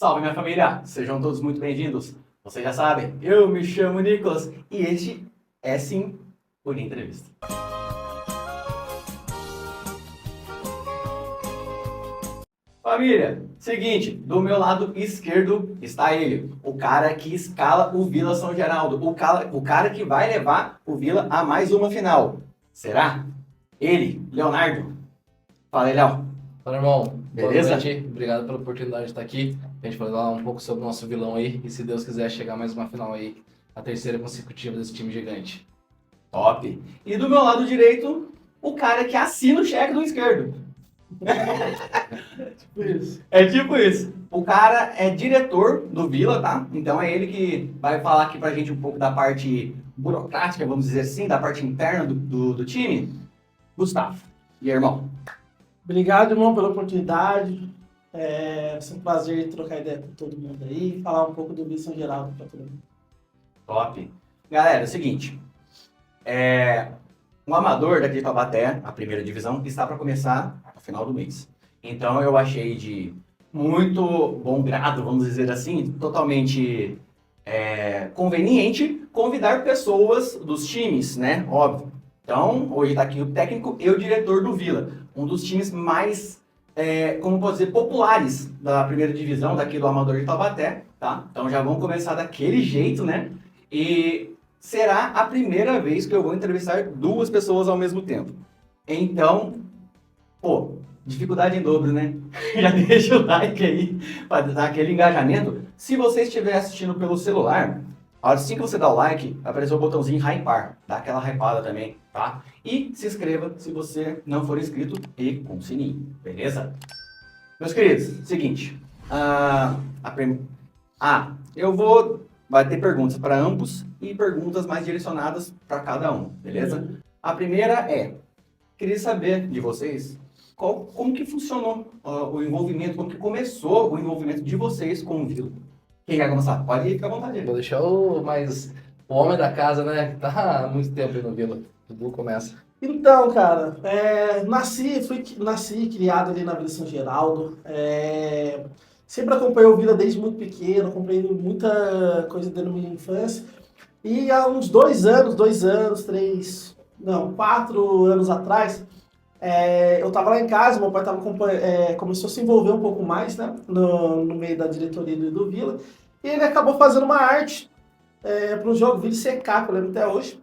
Salve, minha família! Sejam todos muito bem-vindos. Vocês já sabem, eu me chamo Nicolas e este é sim o Linha Entrevista. Família, seguinte, do meu lado esquerdo está ele, o cara que escala o Vila São Geraldo, o cara que vai levar o Vila a mais uma final. Será? Ele, Leonardo. Fala aí, Léo. Fala, irmão. Beleza? Boa noite. Obrigado pela oportunidade de estar aqui. A gente falar um pouco sobre o nosso vilão aí. E se Deus quiser chegar mais uma final aí, a terceira consecutiva desse time gigante. Top. E do meu lado direito, o cara que assina o cheque do esquerdo. Tipo isso. É tipo isso. O cara é diretor do Vila, tá? Então é ele que vai falar aqui pra gente um pouco da parte burocrática, vamos dizer assim, da parte interna do time. Gustavo. E aí, irmão? Obrigado, irmão, pela oportunidade. É sempre um prazer trocar ideia com todo mundo aí, falar um pouco do Vila São Geraldo para todo mundo. Top. Galera, é o seguinte. Um amador daqui de Taubaté, a primeira divisão, está para começar no final do mês. Então eu achei de muito bom grado, vamos dizer assim, totalmente conveniente convidar pessoas dos times, né? Óbvio. Então, hoje está aqui o técnico e o diretor do Vila, um dos times mais, como pode dizer, populares da primeira divisão, daqui do Amador de Taubaté, tá? Então já vamos começar daquele jeito, né? E será a primeira vez que eu vou entrevistar duas pessoas ao mesmo tempo. Então, dificuldade em dobro, né? Já deixa o like aí para dar aquele engajamento. Se você estiver assistindo pelo celular, assim que você dá o like, apareceu o botãozinho hypar. Dá aquela hypada também, tá? E se inscreva se você não for inscrito e com o sininho, beleza? Meus queridos, seguinte. Vai ter perguntas para ambos e perguntas mais direcionadas para cada um, beleza? A primeira queria saber de vocês como que funcionou o envolvimento, como que começou o envolvimento de vocês com o Vila. Quem quer começar? Pode ir, fica à vontade. Vou deixar o homem da casa, né? Que tá há muito tempo aí no Vila. O Du começa. Então, cara, nasci e criado ali na Vila São Geraldo. Sempre acompanhei o Vila desde muito pequeno, acompanhei muita coisa dentro da minha infância. E há uns 4 anos atrás, eu estava lá em casa, meu pai começou a se envolver um pouco mais, né, no meio da diretoria do Vila, e ele acabou fazendo uma arte para um jogo Vila CK, que eu lembro até hoje,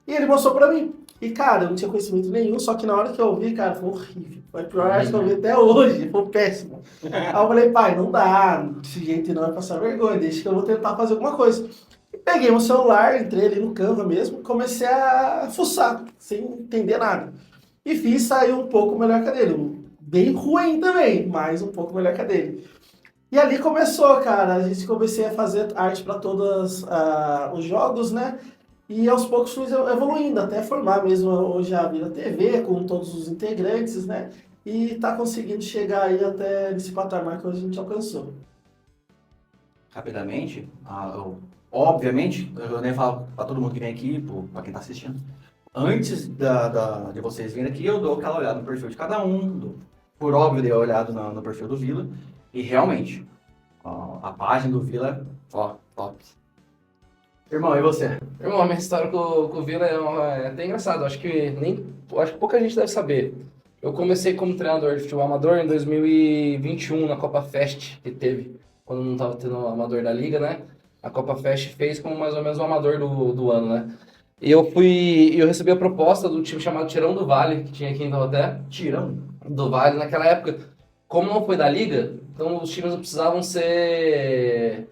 e ele mostrou para mim. E, cara, eu não tinha conhecimento nenhum, só que na hora que eu vi, cara, foi horrível. Foi a pior arte que eu vi até hoje, foi péssimo. Aí eu falei, pai, não dá, desse jeito não vai passar vergonha, deixa que eu vou tentar fazer alguma coisa. E peguei meu celular, entrei ali no Canva mesmo, comecei a fuçar, sem entender nada. E fiz sair um pouco melhor que a dele. Bem ruim também, mas um pouco melhor que a dele. E ali começou, cara. A gente comecei a fazer arte para todos os jogos, né? E aos poucos fui evoluindo, até formar mesmo hoje a Vila TV, com todos os integrantes, né? E tá conseguindo chegar aí até nesse patamar que hoje a gente alcançou. Rapidamente, obviamente, eu nem falo para todo mundo que vem aqui, para quem tá assistindo. Antes de vocês virem aqui, eu dou aquela olhada no perfil de cada um. Por óbvio, dei uma olhada no perfil do Vila. E realmente, a página do Vila, top. Irmão, e você? Irmão, a minha história com o Vila é até engraçado. Acho que pouca gente deve saber. Eu comecei como treinador de futebol amador em 2021, na Copa Fest, que teve, quando não estava tendo o amador da Liga, né? A Copa Fest fez como mais ou menos o amador do ano, né? E eu recebi a proposta do time chamado Tirão do Vale, que tinha aqui em Taubaté. Tirão do Vale, naquela época, como não foi da Liga, então os times não precisavam ser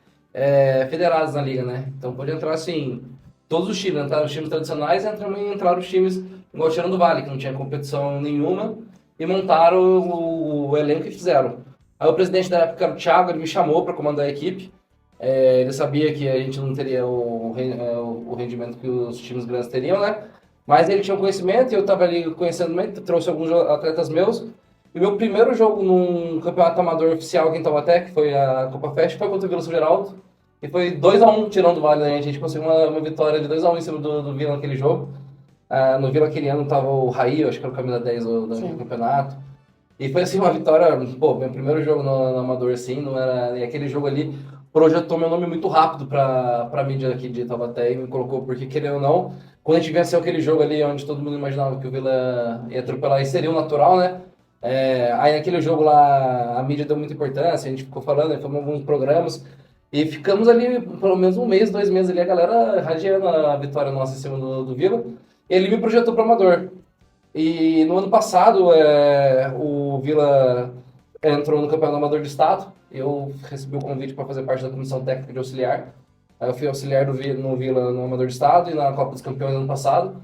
federados na Liga, né? Então pode entrar assim, todos os times, entraram os times tradicionais e entraram os times igual o Tirão do Vale, que não tinha competição nenhuma, e montaram o elenco e fizeram. Aí o presidente da época, o Thiago, ele me chamou para comandar a equipe. Ele sabia que a gente não teria o rendimento que os times grandes teriam, né? Mas ele tinha um conhecimento e eu estava ali conhecendo bem, trouxe alguns atletas meus. E meu primeiro jogo num campeonato amador oficial aqui em Taubaté, que foi a Copa Fest, foi contra o Vila São Geraldo. E foi 2-1 Tirão do Vale, né? A gente conseguiu uma vitória de 2-1 em cima do Vila naquele jogo. No Vila aquele ano estava o Raí, acho que era o camisa 10 do campeonato. E foi assim uma vitória, pô, meu primeiro jogo no Amador, assim, não era. E aquele jogo ali projetou meu nome muito rápido pra mídia aqui de Taubaté e me colocou, porque querendo ou não, quando a gente venceu aquele jogo ali, onde todo mundo imaginava que o Vila ia atropelar, e seria o natural, né? Aí naquele jogo lá, a mídia deu muita importância, a gente ficou falando, fomos alguns programas, e ficamos ali pelo menos um mês, 2 meses ali, a galera radiando a vitória nossa em cima do Vila. E ele me projetou para Amador. E no ano passado, o Vila entrou no Campeonato Amador do Estado. Eu recebi o convite para fazer parte da comissão técnica de auxiliar. Aí eu fui auxiliar no Vila no Amador do Estado e na Copa dos Campeões no ano passado.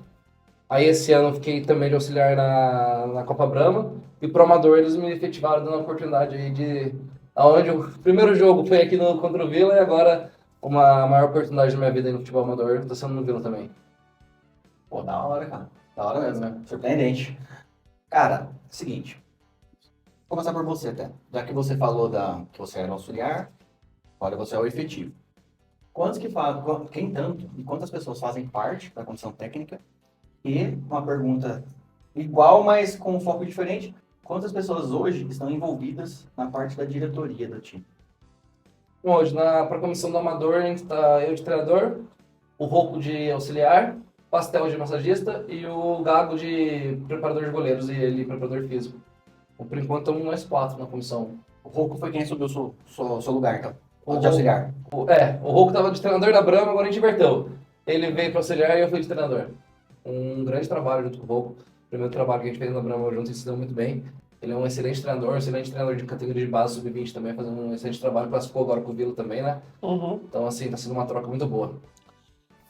Aí esse ano eu fiquei também de auxiliar na Copa Brahma. E pro Amador eles me efetivaram dando a oportunidade aí de... Onde o primeiro jogo foi aqui contra o Vila e agora uma maior oportunidade da minha vida aí no futebol amador está sendo no Vila também. Pô, da hora, cara. Da hora mesmo, né? Surpreendente. Cara, seguinte. Vou começar por você até. Já que você falou que você era auxiliar, agora você é o efetivo. Quantos que fazem, quem tanto e quantas pessoas fazem parte da comissão técnica? E uma pergunta igual, mas com um foco diferente. Quantas pessoas hoje estão envolvidas na parte da diretoria do time? Bom, hoje para a comissão do Amador a gente está eu de treinador, o Rocco de auxiliar, Pastel de massagista e o Gago de preparador de goleiros e ele preparador físico. Por enquanto estamos nós 4 na comissão. O Rocco foi quem assumiu seu lugar, então. O De auxiliar. O Rocco estava de treinador da Brahma, agora a gente inverteu. Ele veio para auxiliar e eu fui de treinador. Um grande trabalho junto com o Rocco. O primeiro trabalho que a gente fez na Brahma junto e se deu muito bem. Ele é um excelente treinador de categoria de base sub-20 também, fazendo um excelente trabalho. Classificou agora com o Vila também, né? Uhum. Então, assim, tá sendo uma troca muito boa.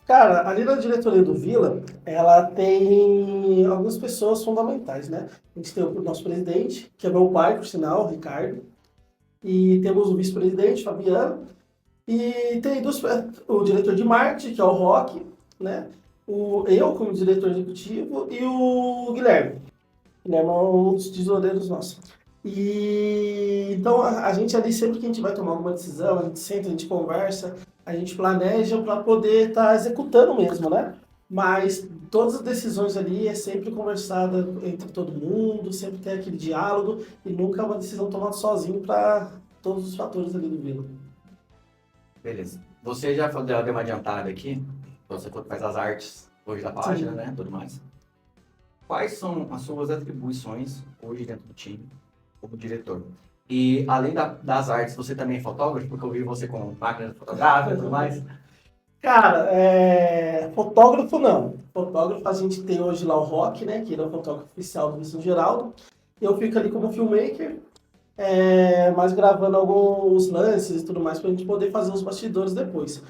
Cara, ali na diretoria do Vila, ela tem algumas pessoas fundamentais, né? A gente tem o nosso presidente, que é meu pai, por sinal, o Ricardo. E temos o vice-presidente, Fabiano. E tem o diretor de marketing, que é o Roque, né? Eu como diretor executivo e o Guilherme. Guilherme é um dos tesoureiros nossos. E então a gente ali, sempre que a gente vai tomar alguma decisão, a gente senta, a gente conversa, a gente planeja para poder estar executando mesmo, né? Mas todas as decisões ali é sempre conversada entre todo mundo, sempre tem aquele diálogo e nunca é uma decisão tomada sozinho para todos os fatores ali do Vila. Beleza. Você já deu uma adiantada aqui, você faz as artes hoje da página, Sim. né, tudo mais. Quais são as suas atribuições hoje dentro do time, como diretor? E além das artes, você também é fotógrafo? Porque eu vi você com máquina fotográfica e tudo mais. Cara, fotógrafo não. Fotógrafo a gente tem hoje lá o Rock, né? Que ele é o fotógrafo oficial do São Geraldo. Eu fico ali como filmmaker, mas gravando alguns lances e tudo mais pra gente poder fazer os bastidores depois.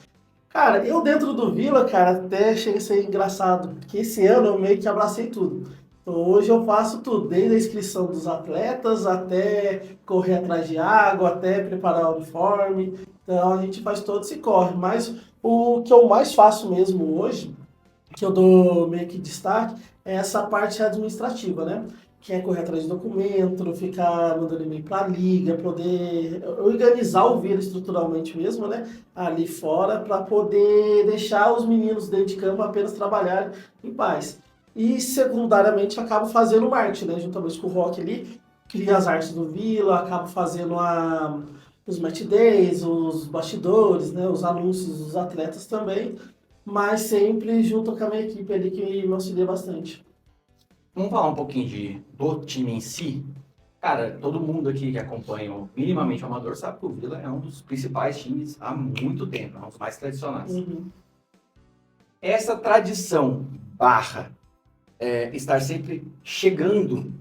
Cara, eu dentro do Vila, cara, até chega a ser engraçado, porque esse ano eu meio que abracei tudo. Então, hoje eu faço tudo, desde a inscrição dos atletas, até correr atrás de água, até preparar o uniforme. Então a gente faz todo esse corre. Mas o que eu mais faço mesmo hoje, que eu dou meio que destaque, é essa parte administrativa, né? Que é correr atrás de documento, ficar mandando e-mail para a liga, poder organizar o Vila estruturalmente mesmo, né? Ali fora, para poder deixar os meninos dentro de campo apenas trabalharem em paz. E secundariamente acabo fazendo marketing, né? Juntamente com o Rock ali, cria as artes do Vila, acabo fazendo os match days, os bastidores, né? Os anúncios dos atletas também, mas sempre junto com a minha equipe ali que me auxilia bastante. Vamos falar um pouquinho do time em si. Cara, todo mundo aqui que acompanha minimamente o Amador sabe que o Vila é um dos principais times há muito tempo, é um dos mais tradicionais. Uhum. Essa tradição barra estar sempre chegando,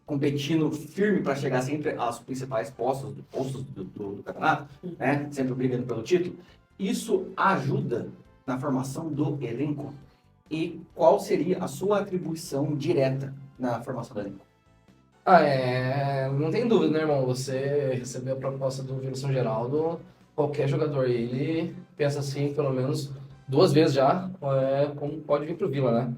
competindo firme para chegar sempre aos principais postos do campeonato, né? Sempre brigando pelo título, isso ajuda na formação do elenco. E qual seria a sua atribuição direta na formação do elenco? Não tem dúvida, né, irmão? Você recebeu a proposta do Vila São Geraldo, qualquer jogador, ele pensa assim, pelo menos 2 vezes já, como pode vir pro Vila, né?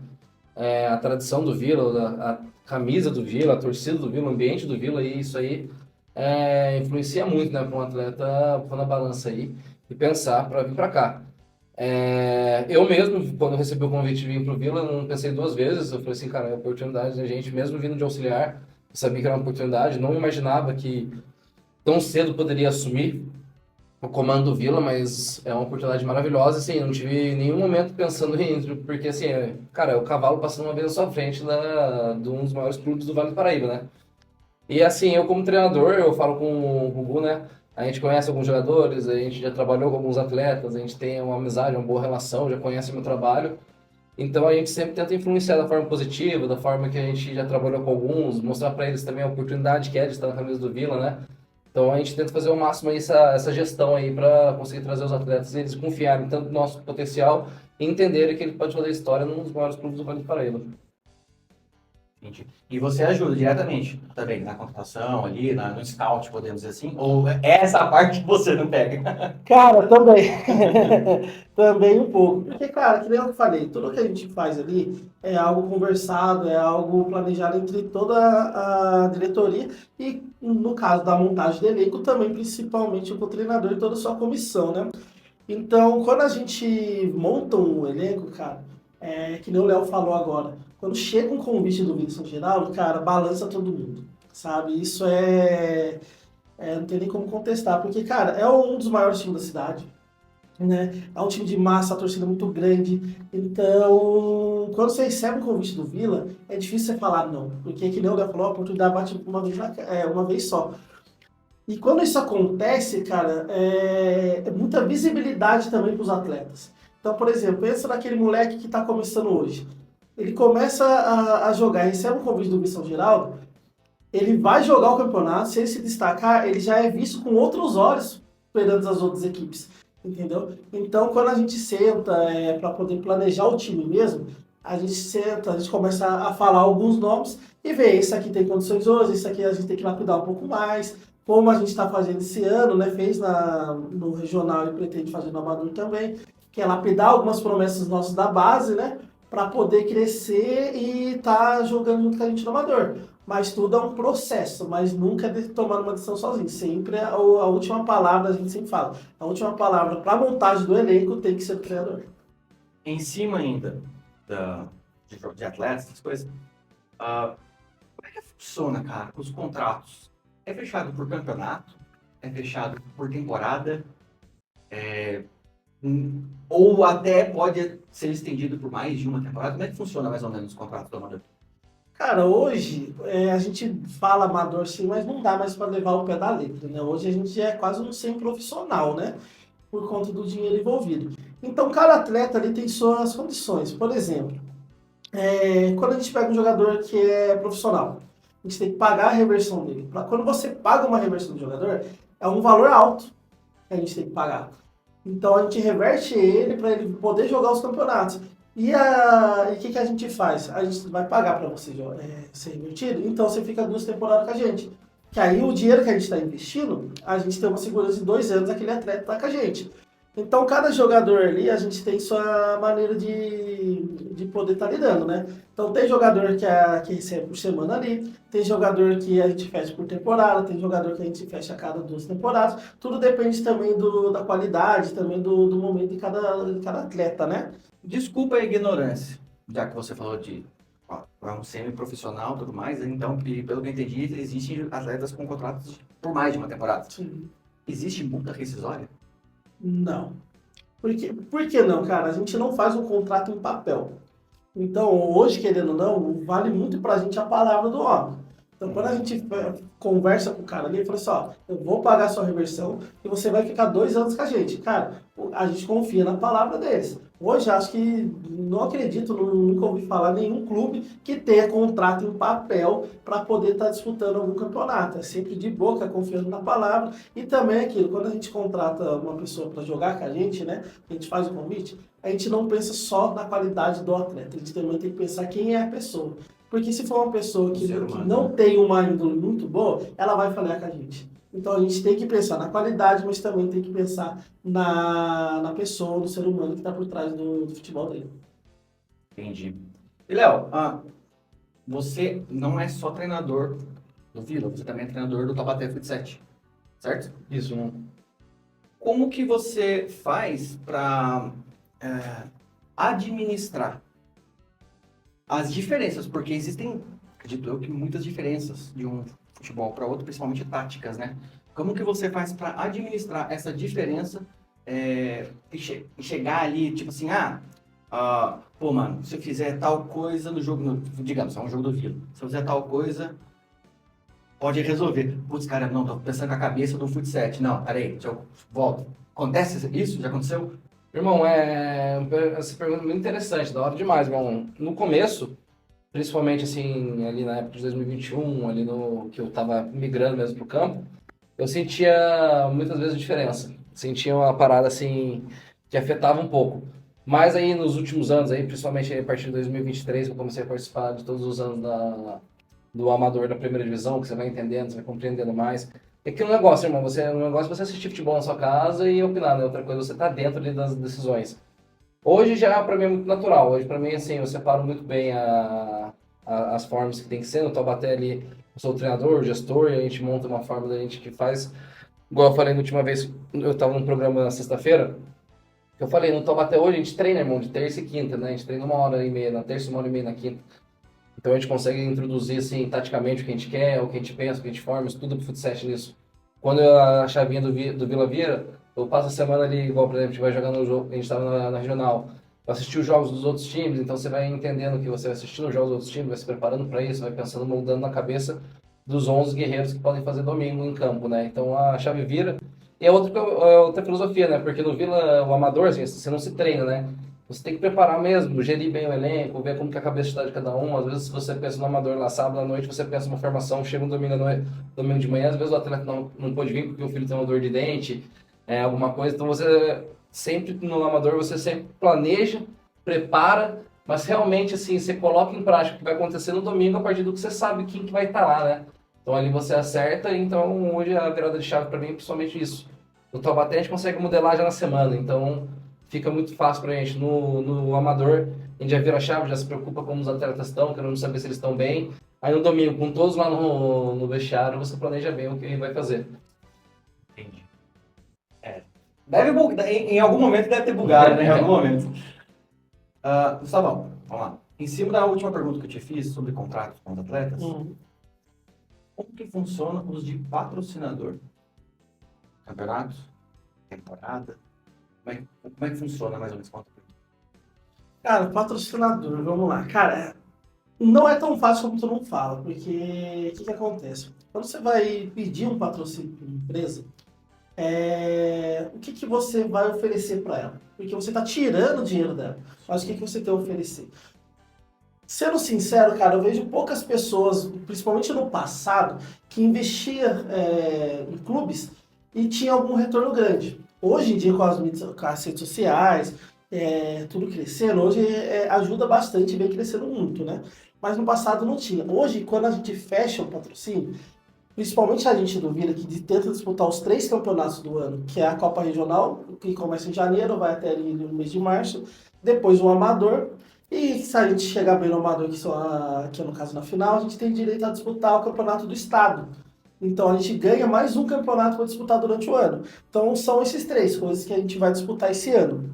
A tradição do Vila, a camisa do Vila, a torcida do Vila, o ambiente do Vila, e isso aí influencia muito, né, para um atleta pôr na balança aí e pensar para vir para cá. Eu mesmo, quando eu recebi o convite de vir pro Vila, não pensei 2 vezes. Eu falei assim, cara, é oportunidade da gente, mesmo vindo de auxiliar, sabia que era uma oportunidade, não imaginava que tão cedo poderia assumir o comando do Vila, mas é uma oportunidade maravilhosa, assim, não tive nenhum momento pensando em, porque assim, cara, é o cavalo passando uma vez na sua frente de um dos maiores clubes do Vale do Paraíba, né? E assim, eu como treinador, eu falo com o Gugu, né? A gente conhece alguns jogadores, a gente já trabalhou com alguns atletas, a gente tem uma amizade, uma boa relação, já conhece o meu trabalho. Então a gente sempre tenta influenciar da forma positiva, da forma que a gente já trabalhou com alguns, mostrar para eles também a oportunidade que é de estar na camisa do Vila, né? Então a gente tenta fazer o máximo aí essa gestão aí para conseguir trazer os atletas e eles confiarem tanto no nosso potencial e entenderem que ele pode fazer história num dos maiores clubes do Vale do Paraíba. Entendi. E você ajuda diretamente também na contratação ali, no scout, podemos dizer assim? Ou é essa a parte que você não pega? Cara, também. Também um pouco. Porque, cara, que nem eu falei, tudo que a gente faz ali é algo conversado, é algo planejado entre toda a diretoria e, no caso da montagem do elenco, também principalmente com o treinador e toda a sua comissão, né? Então, quando a gente monta um elenco, cara, que nem o Léo falou agora, quando chega um convite do Wilson Geraldo, cara, balança todo mundo, sabe? Isso não tem nem como contestar, porque, cara, é um dos maiores times da cidade, né? É um time de massa, a torcida é muito grande. Então, quando você recebe um convite do Vila, é difícil você falar não, porque, que nem o Léo falou, a oportunidade bate uma vez só. E quando isso acontece, cara, é muita visibilidade também para os atletas. Então, por exemplo, pensa naquele moleque que está começando hoje. Ele começa a jogar, recebe um convite do Missão Geraldo, ele vai jogar o campeonato, se ele se destacar, ele já é visto com outros olhos perante as outras equipes, entendeu? Então, quando a gente senta para poder planejar o time mesmo, a gente senta, a gente começa a falar alguns nomes e vê, esse aqui tem condições hoje, esse aqui a gente tem que lapidar um pouco mais, como a gente está fazendo esse ano, né? Fez no regional e pretende fazer no amador também, que é lapidar algumas promessas nossas da base, né? Para poder crescer e estar jogando junto com a gente no amador. Mas tudo é um processo, mas nunca é tomar uma decisão sozinho. Sempre a última palavra, a gente sempre fala, a última palavra para a montagem do elenco tem que ser do treinador. Em cima ainda de atletas, essas coisas, como é que funciona, cara, os contratos? É fechado por campeonato? É fechado por temporada? Ou até pode ser estendido por mais de uma temporada? Como é que funciona mais ou menos os contratos do amador? Cara, hoje a gente fala amador sim, mas não dá mais para levar o pé da letra, né? Hoje a gente é quase um semi-profissional, né? Por conta do dinheiro envolvido. Então, cada atleta ali tem suas condições. Por exemplo, quando a gente pega um jogador que é profissional, a gente tem que pagar a reversão dele. Quando você paga uma reversão do jogador, é um valor alto que a gente tem que pagar. Então a gente reverte ele para ele poder jogar os campeonatos. E o que a gente faz? A gente vai pagar para você ser revertido, então você fica 2 temporadas com a gente. Que aí o dinheiro que a gente está investindo, a gente tem uma segurança de 2 anos aquele atleta tá com a gente. Então, cada jogador ali, a gente tem sua maneira de poder estar lidando, né? Então, tem jogador que recebe por semana ali, tem jogador que a gente fecha por temporada, tem jogador que a gente fecha a cada 2 temporadas. Tudo depende também da qualidade, também do momento de cada atleta, né? Desculpa a ignorância, já que você falou é um semi-profissional e tudo mais, então, e pelo que eu entendi, existem atletas com contratos por mais de uma temporada. Sim. Existe multa rescisória? Não. Por que não, cara? A gente não faz um contrato em papel. Então, hoje, querendo ou não, vale muito pra gente a palavra do homem. Então, quando a gente conversa com o cara ali, ele fala assim, ó, eu vou pagar a sua reversão e você vai ficar 2 anos com a gente. Cara, a gente confia na palavra deles. Hoje, acho que, não acredito, nunca ouvi falar nenhum clube que tenha contrato em papel para poder estar disputando algum campeonato. É sempre de boca, confiando na palavra. E também aquilo, quando a gente contrata uma pessoa para jogar com a gente, né, a gente faz o convite, a gente não pensa só na qualidade do atleta, a gente também tem que pensar quem é a pessoa. Porque se for uma pessoa que não tem uma índole muito boa, ela vai falhar com a gente. Então a gente tem que pensar na qualidade, mas também tem que pensar na pessoa, no ser humano que está por trás do futebol dele. Entendi. E, Léo, você não é só treinador do Vila, você também é treinador do Taubaté Fut 7, certo? Isso, não. Como que você faz para administrar as diferenças? Porque existem acredito eu, que muitas diferenças de um futebol para outro, principalmente táticas, né? Como que você faz para administrar essa diferença e chegar ali, tipo assim, pô, mano, se eu fizer tal coisa no jogo, digamos, é um jogo do Vila, se eu fizer tal coisa, pode resolver. Putz, cara, não, tô pensando com a cabeça do fut7. Não, peraí, deixa eu volto. Acontece isso? Já aconteceu? Irmão, essa pergunta é muito interessante, da hora demais, irmão. No começo, principalmente assim, ali na época de 2021, ali no que eu tava migrando mesmo pro campo, eu sentia muitas vezes a diferença. Sentia uma parada assim que afetava um pouco. Mas aí nos últimos anos, aí, principalmente aí, a partir de 2023, que eu comecei a participar de todos os anos do amador da primeira divisão, que você vai entendendo, você vai compreendendo mais. É que um negócio, irmão, um negócio é você assistir futebol na sua casa e opinar, né? Outra coisa é você estar dentro ali das decisões. Hoje já para mim é muito natural. Hoje para mim assim, eu separo muito bem as formas que tem que ser. No Taubaté ali, eu sou o treinador, o gestor, e a gente monta uma forma da gente que faz. Igual eu falei na última vez, eu estava num programa na sexta-feira, que eu falei, no Taubaté hoje a gente treina, irmão, de terça e quinta, né? A gente treina 1h30 na terça e 1h30 na quinta. Então a gente consegue introduzir assim, taticamente o que a gente quer, o que a gente pensa, o que a gente forma, estuda pro futsal nisso. Quando a chavinha do Vila vira, eu passo a semana ali, igual, por exemplo, a gente vai jogando o jogo, a gente estava na regional, eu assisti os jogos dos outros times, então você vai entendendo que você vai assistindo os jogos dos outros times, vai se preparando para isso, vai pensando, moldando na cabeça dos 11 guerreiros que podem fazer domingo em campo, né? Então a chave vira. E é outra filosofia, né? Porque no Vila, o amador, assim, você não se treina, né? Você tem que preparar mesmo, gerir bem o elenco, ver como que é a cabeça está de cada um. Às vezes, se você pensa no amador lá sábado à noite, você pensa uma formação, chega um domingo, domingo de manhã, às vezes o atleta não pôde vir porque o filho tem uma dor de dente, alguma coisa. Então, você sempre, no amador, você sempre planeja, prepara, mas realmente, assim, você coloca em prática o que vai acontecer no domingo a partir do que você sabe quem que vai estar lá, né? Então, ali você acerta. Então, hoje a virada de chave para mim é principalmente isso. No Taubaté, a gente consegue modelar já na semana. Então, fica muito fácil pra gente. No amador, a gente já vira a chave, já se preocupa como os atletas estão, querendo saber se eles estão bem. Aí no domingo, com todos lá no vestiário, você planeja bem o que vai fazer. Entendi. Deve bugar, em algum momento deve ter bugado, né? Em algum momento. Gustavão, vamos lá. Em cima da última pergunta que eu te fiz sobre contratos com os atletas, como que funciona os de patrocinador? Campeonatos? Temporada? Como é que funciona mais ou menos? Cara, patrocinador, vamos lá. Cara, não é tão fácil como todo mundo fala, porque o que acontece? Quando você vai pedir um patrocínio para uma empresa, o que você vai oferecer para ela? Porque você está tirando o dinheiro dela, mas o que você tem a oferecer? Sendo sincero, cara, eu vejo poucas pessoas, principalmente no passado, que investia em clubes e tinha algum retorno grande. Hoje em dia, com as redes sociais, tudo crescendo, hoje ajuda bastante e vem crescendo muito, né? Mas no passado não tinha. Hoje, quando a gente fecha o patrocínio, principalmente a gente do Vila, que tenta disputar os 3 campeonatos do ano, que é a Copa Regional, que começa em janeiro, vai até ali no mês de março, depois o Amador, e se a gente chegar bem no Amador, que é no caso na final, a gente tem direito a disputar o Campeonato do Estado. Então a gente ganha mais um campeonato para disputar durante o ano. Então são esses 3 coisas que a gente vai disputar esse ano.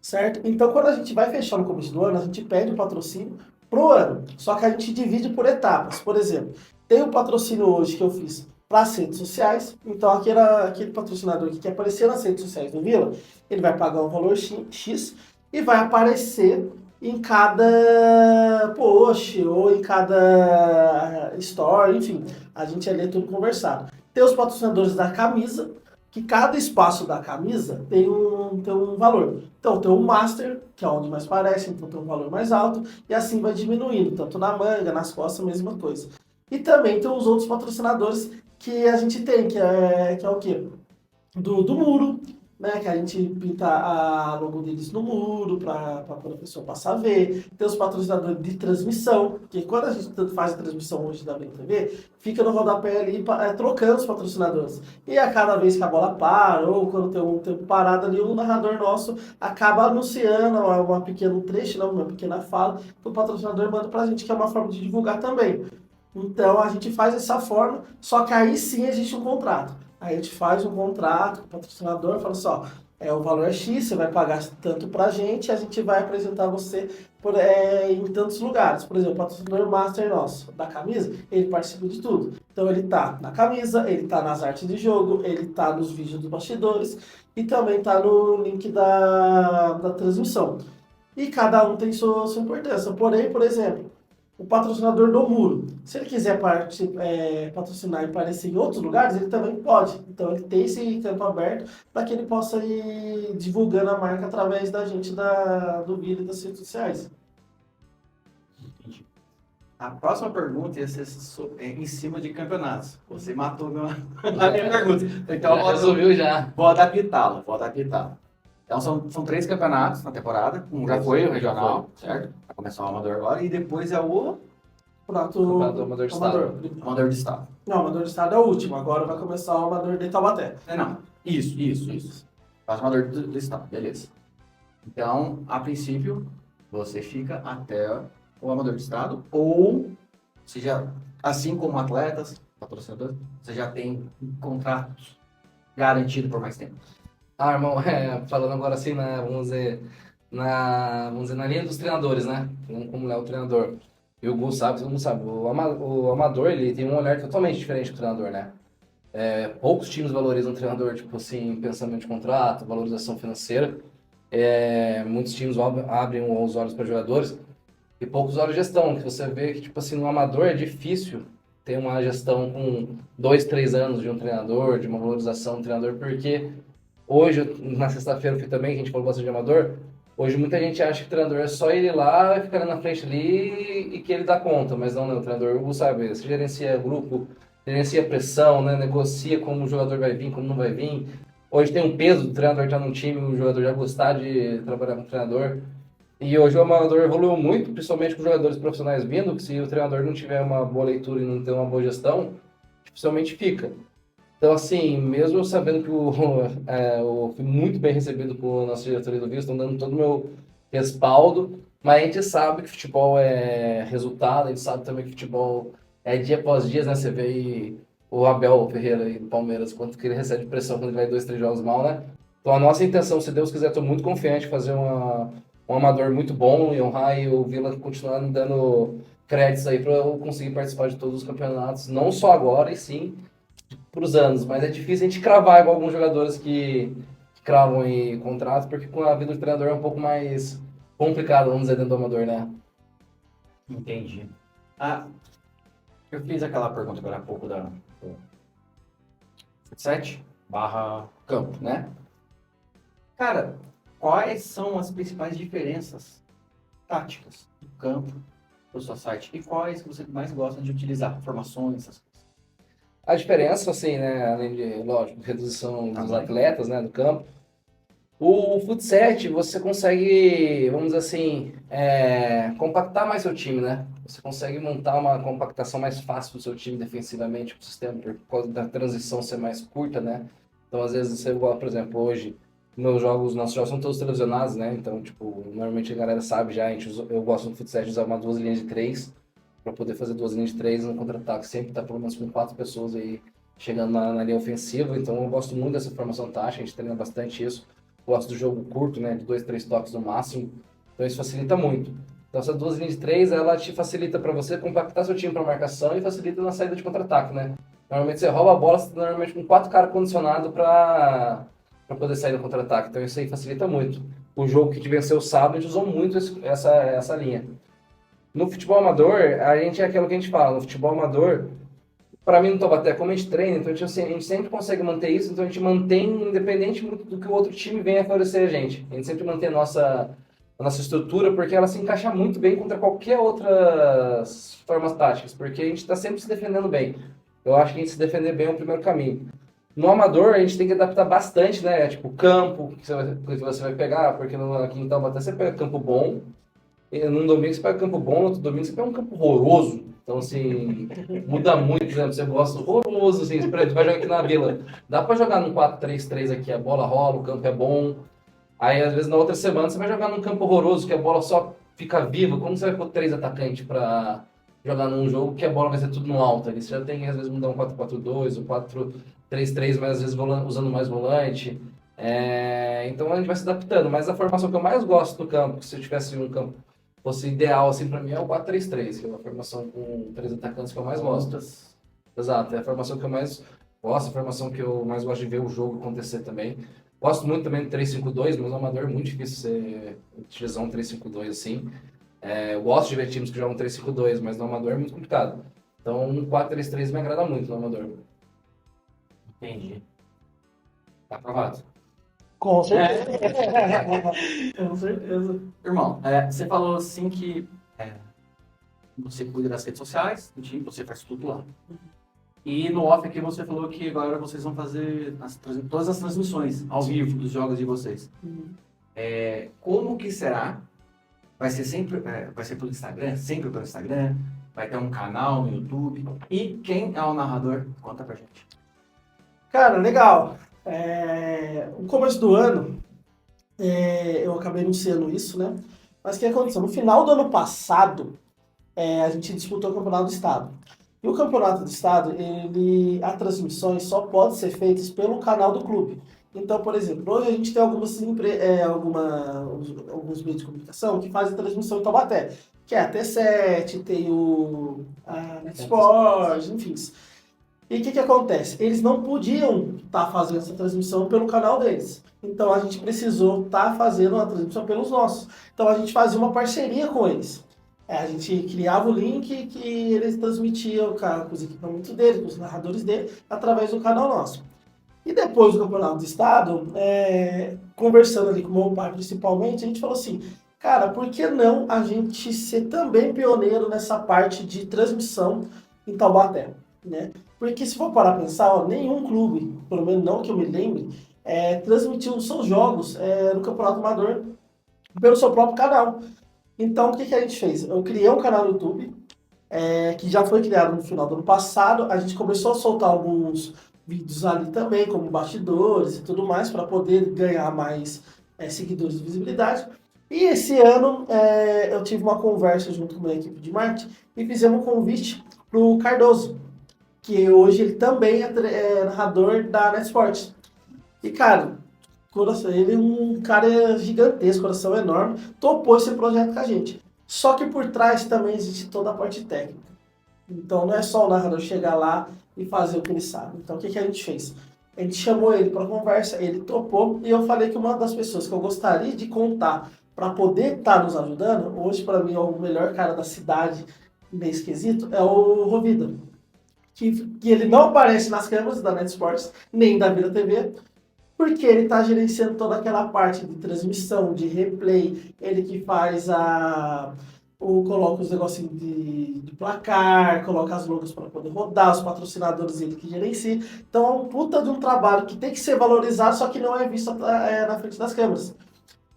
Certo? Então quando a gente vai fechar no começo do ano, a gente pede o patrocínio pro ano. Só que a gente divide por etapas. Por exemplo, tem o patrocínio hoje que eu fiz para as redes sociais. Então aquele patrocinador que quer aparecer nas redes sociais do Vila, ele vai pagar um valor X e vai aparecer em cada post ou em cada story, enfim, a gente ali é tudo conversado. Tem os patrocinadores da camisa, que cada espaço da camisa tem um valor. Então tem o Master, que é onde mais parece, então tem um valor mais alto, e assim vai diminuindo, tanto na manga, nas costas, a mesma coisa. E também tem os outros patrocinadores que a gente tem, que é o quê? Do muro, né, que a gente pinta a logo deles no muro para a pessoa passar a ver. Tem os patrocinadores de transmissão, porque quando a gente faz a transmissão hoje da BTV, fica no rodapé ali trocando os patrocinadores. E a cada vez que a bola para, ou quando tem um tempo parado ali, o narrador nosso acaba anunciando uma pequeno trecho, não, uma pequena fala, que o patrocinador manda para a gente, que é uma forma de divulgar também. Então a gente faz dessa forma, só que aí sim existe um contrato. Aí a gente faz um contrato com o patrocinador, fala assim, ó, o valor é X, você vai pagar tanto pra gente, a gente vai apresentar você em tantos lugares. Por exemplo, o patrocinador master nosso, da camisa, ele participa de tudo. Então ele tá na camisa, ele tá nas artes de jogo, ele tá nos vídeos dos bastidores e também tá no link da transmissão. E cada um tem sua importância. Porém, por exemplo, o patrocinador do muro, se ele quiser patrocinar e aparecer em outros lugares, ele também pode. Então ele tem esse campo aberto para que ele possa ir divulgando a marca através da gente do vídeo e das redes sociais. Entendi. A próxima pergunta ia ser em cima de campeonatos. Você matou a minha pergunta. Então Já resolveu já. vou adaptá-la. Então são 3 campeonatos na temporada. Um já foi o regional, certo? Vai começar o amador agora. E depois é o Campeonato Amador de Estado. amador de estado. Não, o amador de estado é o último. Agora vai começar o amador de Taubaté. Não. Isso. Faz o amador do estado, beleza. Então, a princípio, você fica até o amador de estado, ou seja, assim como atletas, patrocinadores, você já tem contratos garantidos por mais tempo. Irmão, falando agora assim, vamos dizer, na linha dos treinadores, né? Como é o treinador. E o Gu sabe, todo mundo sabe. O amador, ele tem um olhar totalmente diferente do treinador, né? Poucos times valorizam o treinador, tipo assim, pensamento de contrato, valorização financeira. Muitos times abrem os olhos para jogadores e poucos olhos de gestão, que você vê que, tipo assim, no amador é difícil ter uma gestão com 2, 3 anos de um treinador, de uma valorização do treinador, porque hoje, na sexta-feira, eu fui também, que a gente falou bastante de amador, hoje muita gente acha que o treinador é só ele ir lá, ficar na frente ali e que ele dá conta, mas não, o treinador, sabe, você gerencia grupo, gerencia pressão, né, negocia como o jogador vai vir, como não vai vir. Hoje tem um peso do treinador estar num time, o jogador já gostar de trabalhar com o treinador. E hoje o amador evoluiu muito, principalmente com jogadores profissionais vindo, que se o treinador não tiver uma boa leitura e não ter uma boa gestão, dificilmente fica. Então, assim, mesmo eu sabendo que eu fui muito bem recebido por nossa diretoria do Vila, estão dando todo o meu respaldo, mas a gente sabe que futebol é resultado, a gente sabe também que futebol é dia após dia, né? Você vê aí o Abel Ferreira aí do Palmeiras, quanto que ele recebe pressão quando ele vai 2, 3 jogos mal, né? Então, a nossa intenção, se Deus quiser, estou muito confiante em fazer um amador muito bom e honrar e o Vila continuar me dando créditos aí para eu conseguir participar de todos os campeonatos, não só agora, e sim para os anos, mas é difícil a gente cravar igual alguns jogadores que cravam em contratos, porque com a vida do treinador é um pouco mais complicado, vamos dizer, dentro do amador, né? Entendi. Eu fiz aquela pergunta agora há pouco da 7/campo, né? Cara, quais são as principais diferenças táticas do campo do seu site e quais que você mais gosta de utilizar? Formações, essas coisas. A diferença, assim, né, além de, lógico, redução dos atletas, né, do campo, o futsal você consegue, vamos dizer assim, compactar mais seu time, né? Você consegue montar uma compactação mais fácil do seu time defensivamente, o sistema, por causa da transição ser mais curta, né? Então, às vezes, você, por exemplo, hoje, nossos jogos são todos televisionados, né? Então, tipo, normalmente a galera sabe já, eu gosto no futsal de usar 2 linhas de 3, para poder fazer 2 linhas de 3 no contra-ataque, sempre tá pelo menos com 4 pessoas aí chegando na linha ofensiva, então eu gosto muito dessa formação tática, a gente treina bastante isso, gosto do jogo curto, né, de 2, 3 toques no máximo, então isso facilita muito. Então essas 2 linhas de 3, ela te facilita para você compactar seu time para marcação e facilita na saída de contra-ataque, né. Normalmente você rouba a bola, você tá normalmente com 4 caras condicionados para poder sair no contra-ataque, então isso aí facilita muito. O jogo que te venceu sábado, a gente usou muito essa linha. No futebol amador, a gente é aquilo que a gente fala, no futebol amador, para mim no Taubaté, como a gente treina, então a gente sempre consegue manter isso, então a gente mantém, independente do que o outro time venha favorecer a gente sempre mantém a nossa estrutura, porque ela se encaixa muito bem contra qualquer outras formas táticas, porque a gente está sempre se defendendo bem. Eu acho que a gente se defender bem é o primeiro caminho. No amador, a gente tem que adaptar bastante, né? Tipo, campo que você vai pegar, porque aqui em Taubaté você pega campo bom, e num domingo você pega campo bom, no outro domingo você pega um campo horroroso. Então, assim, muda muito, por exemplo, você gosta horroroso, assim, você vai jogar aqui na Vila. Dá pra jogar num 4-3-3 aqui, a bola rola, o campo é bom. Aí, às vezes, na outra semana, você vai jogar num campo horroroso, que a bola só fica viva. Como você vai pôr 3 atacantes pra jogar num jogo que a bola vai ser tudo no alto ali? Você já tem, às vezes, mudar um 4-4-2, um 3-3, mas às vezes usando mais volante. Então a gente vai se adaptando, mas a formação que eu mais gosto do campo, se eu tivesse um campo fosse ideal assim para mim, é o 4-3-3, que é uma formação com 3 atacantes que eu mais gosto. Exato, é a formação que eu mais gosto, a formação que eu mais gosto de ver o jogo acontecer também. Gosto muito também do 3-5-2, mas no amador é muito difícil você utilizar um 3-5-2 assim. Eu gosto de ver times que jogam 3-5-2, mas no amador é muito complicado. Então um 4-3-3 me agrada muito no amador. Entendi. Tá aprovado. Com certeza. Com certeza. Irmão, você falou assim que você cuida das redes sociais do time, você faz tudo lá. E no off aqui você falou que agora vocês vão fazer todas as transmissões ao vivo dos jogos de vocês. Como que será? Vai ser sempre vai ser pelo Instagram? Sempre pelo Instagram? Vai ter um canal no YouTube? E quem é o narrador? Conta pra gente. Cara, legal. No começo do ano, eu acabei anunciando isso, né? Mas o que aconteceu? No final do ano passado, a gente disputou o Campeonato do Estado. E o Campeonato do Estado, as transmissões só podem ser feitas pelo canal do clube. Então, por exemplo, hoje a gente tem alguns meios de comunicação que fazem transmissão em Taubaté, que é a T7, tem a NetSport, enfim. E o que acontece? Eles não podiam estar fazendo essa transmissão pelo canal deles. Então a gente precisou estar fazendo a transmissão pelos nossos. Então a gente fazia uma parceria com eles. A gente criava o link que eles transmitiam com os equipamentos dele, com os narradores dele, através do canal nosso. E depois do Campeonato do Estado, conversando ali com o meu pai principalmente, a gente falou assim, cara, por que não a gente ser também pioneiro nessa parte de transmissão em Taubaté, né? Porque se for parar a pensar, nenhum clube, pelo menos não que eu me lembre, transmitiu os seus jogos no Campeonato Amador pelo seu próprio canal. Então, o que a gente fez? Eu criei um canal no YouTube, que já foi criado no final do ano passado. A gente começou a soltar alguns vídeos ali também, como bastidores e tudo mais, para poder ganhar mais seguidores e visibilidade. E esse ano, eu tive uma conversa junto com a minha equipe de marketing e fizemos um convite para o Cardoso, que hoje ele também é narrador da NetSport. E, cara, ele é um cara gigantesco, coração enorme, topou esse projeto com a gente. Só que por trás também existe toda a parte técnica. Então não é só o narrador chegar lá e fazer o que ele sabe. Então o que a gente fez? A gente chamou ele para conversa, ele topou, e eu falei que uma das pessoas que eu gostaria de contar para poder estar nos ajudando, hoje para mim é o melhor cara da cidade nesse quesito, é o Rovida. Que ele não aparece nas câmeras da NetSports, nem da Vila TV, porque ele está gerenciando toda aquela parte de transmissão, de replay, ele que faz coloca os negocinhos de placar, coloca as logos para poder rodar, os patrocinadores ele que gerencia. Então é um puta de um trabalho que tem que ser valorizado, só que não é visto na frente das câmeras.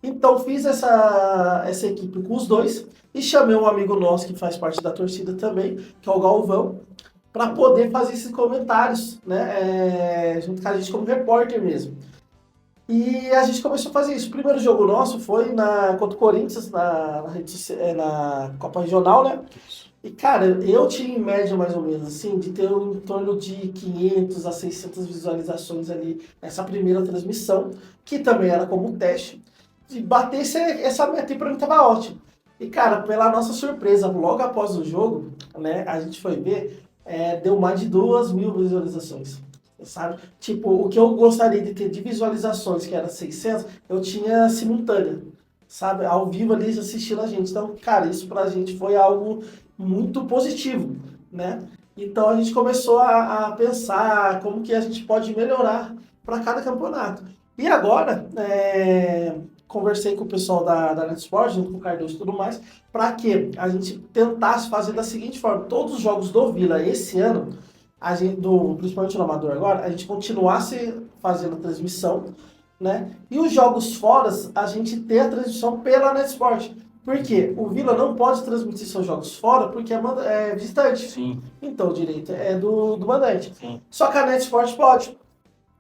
Então fiz essa equipe com os dois e chamei um amigo nosso que faz parte da torcida também, que é o Galvão, para poder fazer esses comentários, né, junto com a gente como repórter mesmo. E a gente começou a fazer isso. O primeiro jogo nosso foi contra o Corinthians, na Copa Regional, né? E, cara, eu tinha em média, mais ou menos, assim, de ter em torno de 500 a 600 visualizações ali nessa primeira transmissão, que também era como teste. E bater essa meta aí pra mim tava ótimo. E, cara, pela nossa surpresa, logo após o jogo, né, a gente foi ver, deu mais de 2.000 visualizações, sabe? Tipo, o que eu gostaria de ter de visualizações, que era 600, eu tinha simultânea, sabe? Ao vivo ali assistindo a gente. Então, cara, isso pra gente foi algo muito positivo, né? Então a gente começou a pensar como que a gente pode melhorar para cada campeonato. E agora, conversei com o pessoal da NetSport, junto com o Cardoso e tudo mais, para que a gente tentasse fazer da seguinte forma: todos os jogos do Vila esse ano, principalmente no Amador agora, a gente continuasse fazendo a transmissão, né? E os jogos fora, a gente ter a transmissão pela NetSport. Por quê? O Vila não pode transmitir seus jogos fora porque é visitante. Sim. Então o direito é do mandante. Sim. Só que a NetSport pode.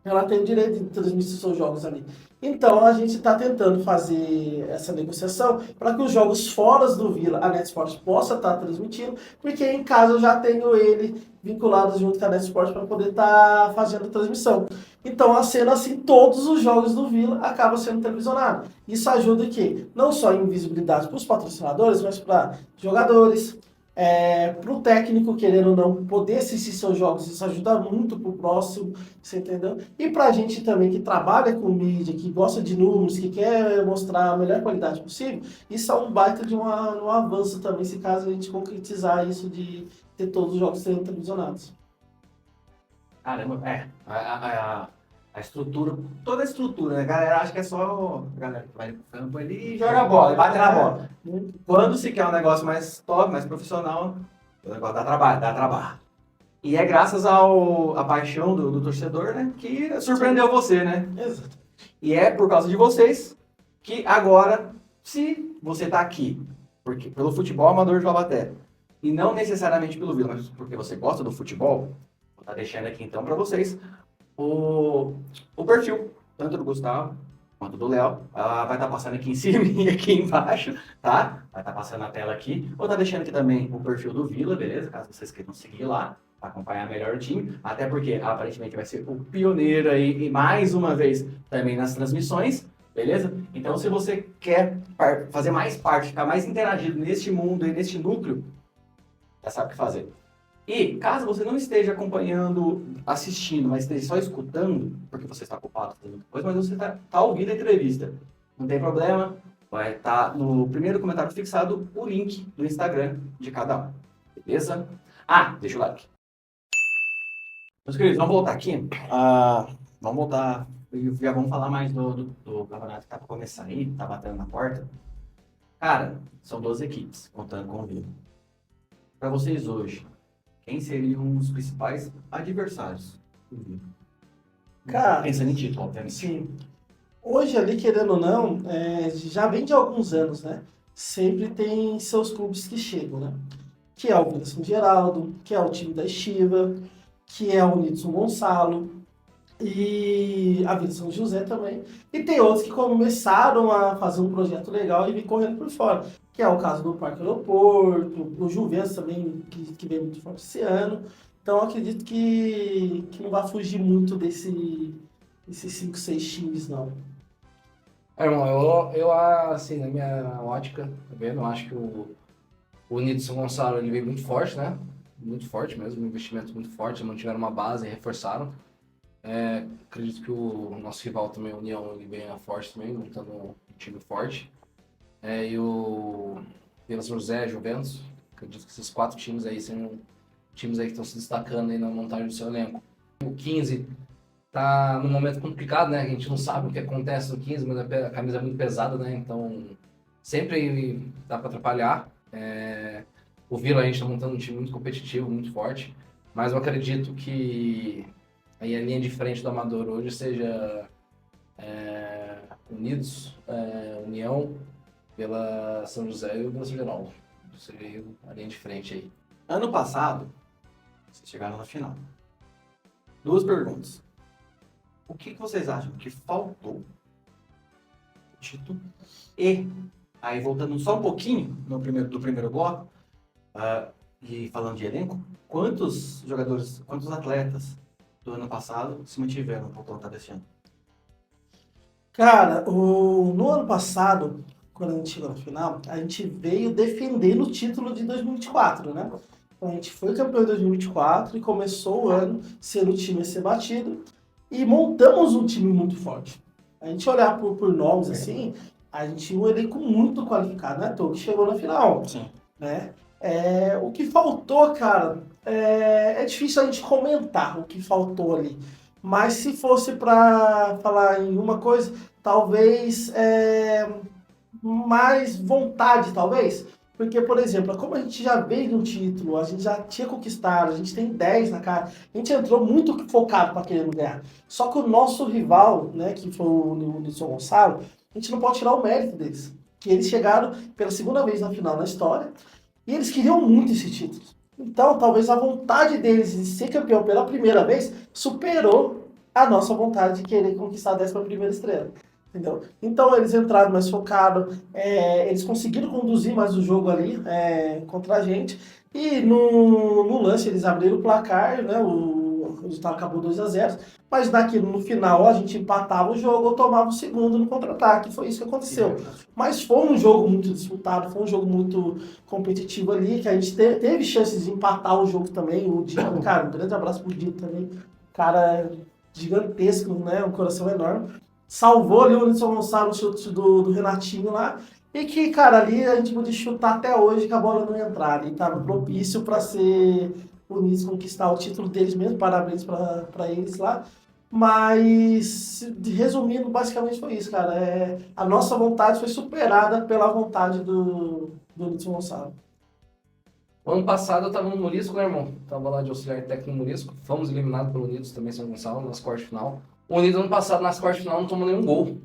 ela tem o direito de transmitir seus jogos ali. Então a gente está tentando fazer essa negociação para que os jogos fora do Vila, a NetSport possa estar transmitindo, porque em casa eu já tenho ele vinculado junto com a NetSport para poder estar fazendo a transmissão. Então, sendo assim, todos os jogos do Vila acabam sendo televisionados. Isso ajuda aqui, não só em visibilidade para os patrocinadores, mas para jogadores, para o técnico, querendo ou não, poder assistir seus jogos. Isso ajuda muito para o próximo, você entendeu? E para a gente também que trabalha com mídia, que gosta de números, que quer mostrar a melhor qualidade possível, isso é um baita de um avanço também, se caso a gente concretizar isso de ter todos os jogos sendo televisionados. Caramba, a estrutura, toda a estrutura, né? A galera acha que é só a galera que vai pro campo ali e joga a bola, e bate na bola. Quando se quer um negócio mais top, mais profissional, o negócio dá trabalho. E é graças à paixão do torcedor, né? Que surpreendeu você, né? Exato. E é por causa de vocês que agora, se você tá aqui, porque pelo futebol amador de Taubaté, e não necessariamente pelo Vila, mas porque você gosta do futebol, vou estar deixando aqui então para vocês o perfil, tanto do Gustavo quanto do Léo. Ela vai estar passando aqui em cima e aqui embaixo, tá? Vai estar passando na tela aqui. Vou estar deixando aqui também o perfil do Vila, beleza? Caso vocês queiram seguir lá, para acompanhar melhor o time. Até porque, aparentemente, vai ser o pioneiro aí, e mais uma vez, também nas transmissões, beleza? Então, se você quer fazer mais parte, ficar mais interagido neste mundo e neste núcleo, já sabe o que fazer. E caso você não esteja acompanhando, assistindo, mas esteja só escutando, porque você está ocupado fazendo outra coisa, mas você está ouvindo a entrevista, não tem problema, vai estar no primeiro comentário fixado o link do Instagram de cada um, beleza? Deixa o like. Meus queridos, vamos voltar aqui, vamos voltar, já vamos falar mais do campeonato que está para começar aí, está batendo na porta. Cara, são 12 equipes, contando com o Vila. Para vocês hoje, quem seriam os principais adversários do Vila? Cara, pensando em título, obviamente. Sim. Hoje ali, querendo ou não, já vem de alguns anos, né? Sempre tem seus clubes que chegam, né? Que é o Vila São Geraldo, que é o time da Estiva, que é o Nidson Gonçalo e a Vila São José também. E tem outros que começaram a fazer um projeto legal e vêm correndo por fora, que é o caso do Parque Aeroporto, o Juventus também, que vem muito forte esse ano. Então, eu acredito que não vai fugir muito desses 5, 6 times, não. Irmão, eu assim, na minha ótica, tá vendo? Eu acho que o Nidson Gonçalo, ele veio muito forte, né? Muito forte mesmo, um investimento muito forte, mantiveram uma base e reforçaram. Acredito que o nosso rival também, a União, ele venha forte também, montando um time forte. E o Vila São José, Juventus, acredito que esses 4 times aí são times aí que estão se destacando aí na montagem do seu elenco. O 15 tá num momento complicado, né? A gente não sabe o que acontece no 15, mas a camisa é muito pesada, né? Então, sempre dá para atrapalhar. O Vila, a gente está montando um time muito competitivo, muito forte, mas eu acredito que aí a linha de frente do Amador hoje seja Unidos, União, pela São José e o Vila São Geraldo. Seria a linha de frente aí. Ano passado, vocês chegaram na final. 2 perguntas. O que vocês acham que faltou o título? E, aí voltando só um pouquinho do primeiro bloco, e falando de elenco, quantos jogadores, quantos atletas do ano passado se mantiveram por conta desse ano? Cara, no ano passado, quando a gente chegou na final, a gente veio defendendo o título de 2024, né? Então a gente foi campeão em 2024 e começou o ano sendo o time a ser batido e montamos um time muito forte. A gente olhar por nomes assim, a gente tinha um elenco muito qualificado, né? Então que chegou na final, Sim. né? O que faltou, cara, é difícil a gente comentar o que faltou ali. Mas se fosse para falar em uma coisa, talvez mais vontade, talvez. Porque, por exemplo, como a gente já veio de um título, a gente já tinha conquistado, a gente tem 10 na cara, a gente entrou muito focado para querer ganhar. Só que o nosso rival, né, que foi o Nidson Gonçalo, a gente não pode tirar o mérito deles. Que eles chegaram pela segunda vez na final na história e eles queriam muito esse título. Então, talvez a vontade deles de ser campeão pela primeira vez superou a nossa vontade de querer conquistar a 11ª estrela. Entendeu? Então eles entraram mais focados, eles conseguiram conduzir mais o jogo ali contra a gente. E no lance eles abriram o placar, né? O resultado acabou 2-0. Mas no final a gente empatava o jogo ou tomava o segundo no contra-ataque. Foi isso que aconteceu. Mas foi um jogo muito disputado, foi um jogo muito competitivo ali, que a gente teve chances de empatar o jogo também. O Dino, cara, um grande abraço pro Dino também. Cara gigantesco, né? Um coração enorme. Salvou ali o Nilson Gonçalo, o chute do Renatinho lá. E que, cara, ali a gente podia chutar até hoje que a bola não ia entrar. Ali tava propício para ser o Nice conquistar o título deles mesmo. Parabéns para eles lá. Mas, resumindo, basicamente foi isso, cara. A nossa vontade foi superada pela vontade do Nilson Gonçalo. O ano passado eu tava no Morisco, né, irmão? Tava lá de auxiliar técnico no Morisco. Fomos eliminados pelo Unidos também, São Gonçalo, nas quartas de final. O Unidos ano passado, nas quartas de final, não tomou nenhum gol.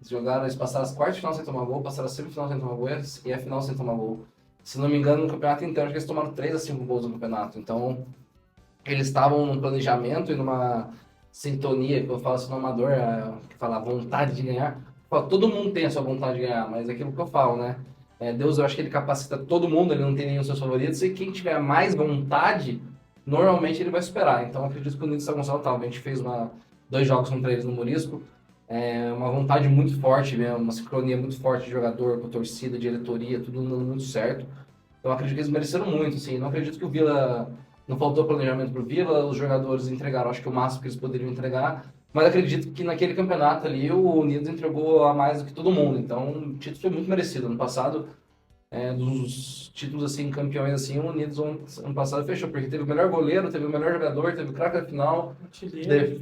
Eles passaram as quartas de final sem tomar gol, passaram a semifinal sem tomar gol e a final sem tomar gol. Se não me engano, no campeonato inteiro, acho que eles tomaram 3-5 gols no campeonato. Então, eles estavam num planejamento e numa sintonia, que eu falo assim no amador, que fala vontade de ganhar. Todo mundo tem a sua vontade de ganhar, mas é aquilo que eu falo, né? Deus, eu acho que ele capacita todo mundo, ele não tem nenhum dos seus favoritos, e quem tiver mais vontade, normalmente ele vai superar. Então, acredito que o Unidos São Gonçalo tal. A gente fez 2 jogos contra eles no Morisco. Uma vontade muito forte mesmo, uma sincronia muito forte de jogador, com torcida, diretoria, tudo andando muito certo. Eu acredito que eles mereceram muito, assim. Não acredito que o Vila... Não faltou planejamento pro Vila, os jogadores entregaram, acho que o máximo que eles poderiam entregar. Mas acredito que naquele campeonato ali, o Unidos entregou a mais do que todo mundo. Então, o título foi muito merecido. Ano passado, dos títulos, assim, campeões, assim, o Unidos ano passado fechou. Porque teve o melhor goleiro, teve o melhor jogador, teve o craque da final,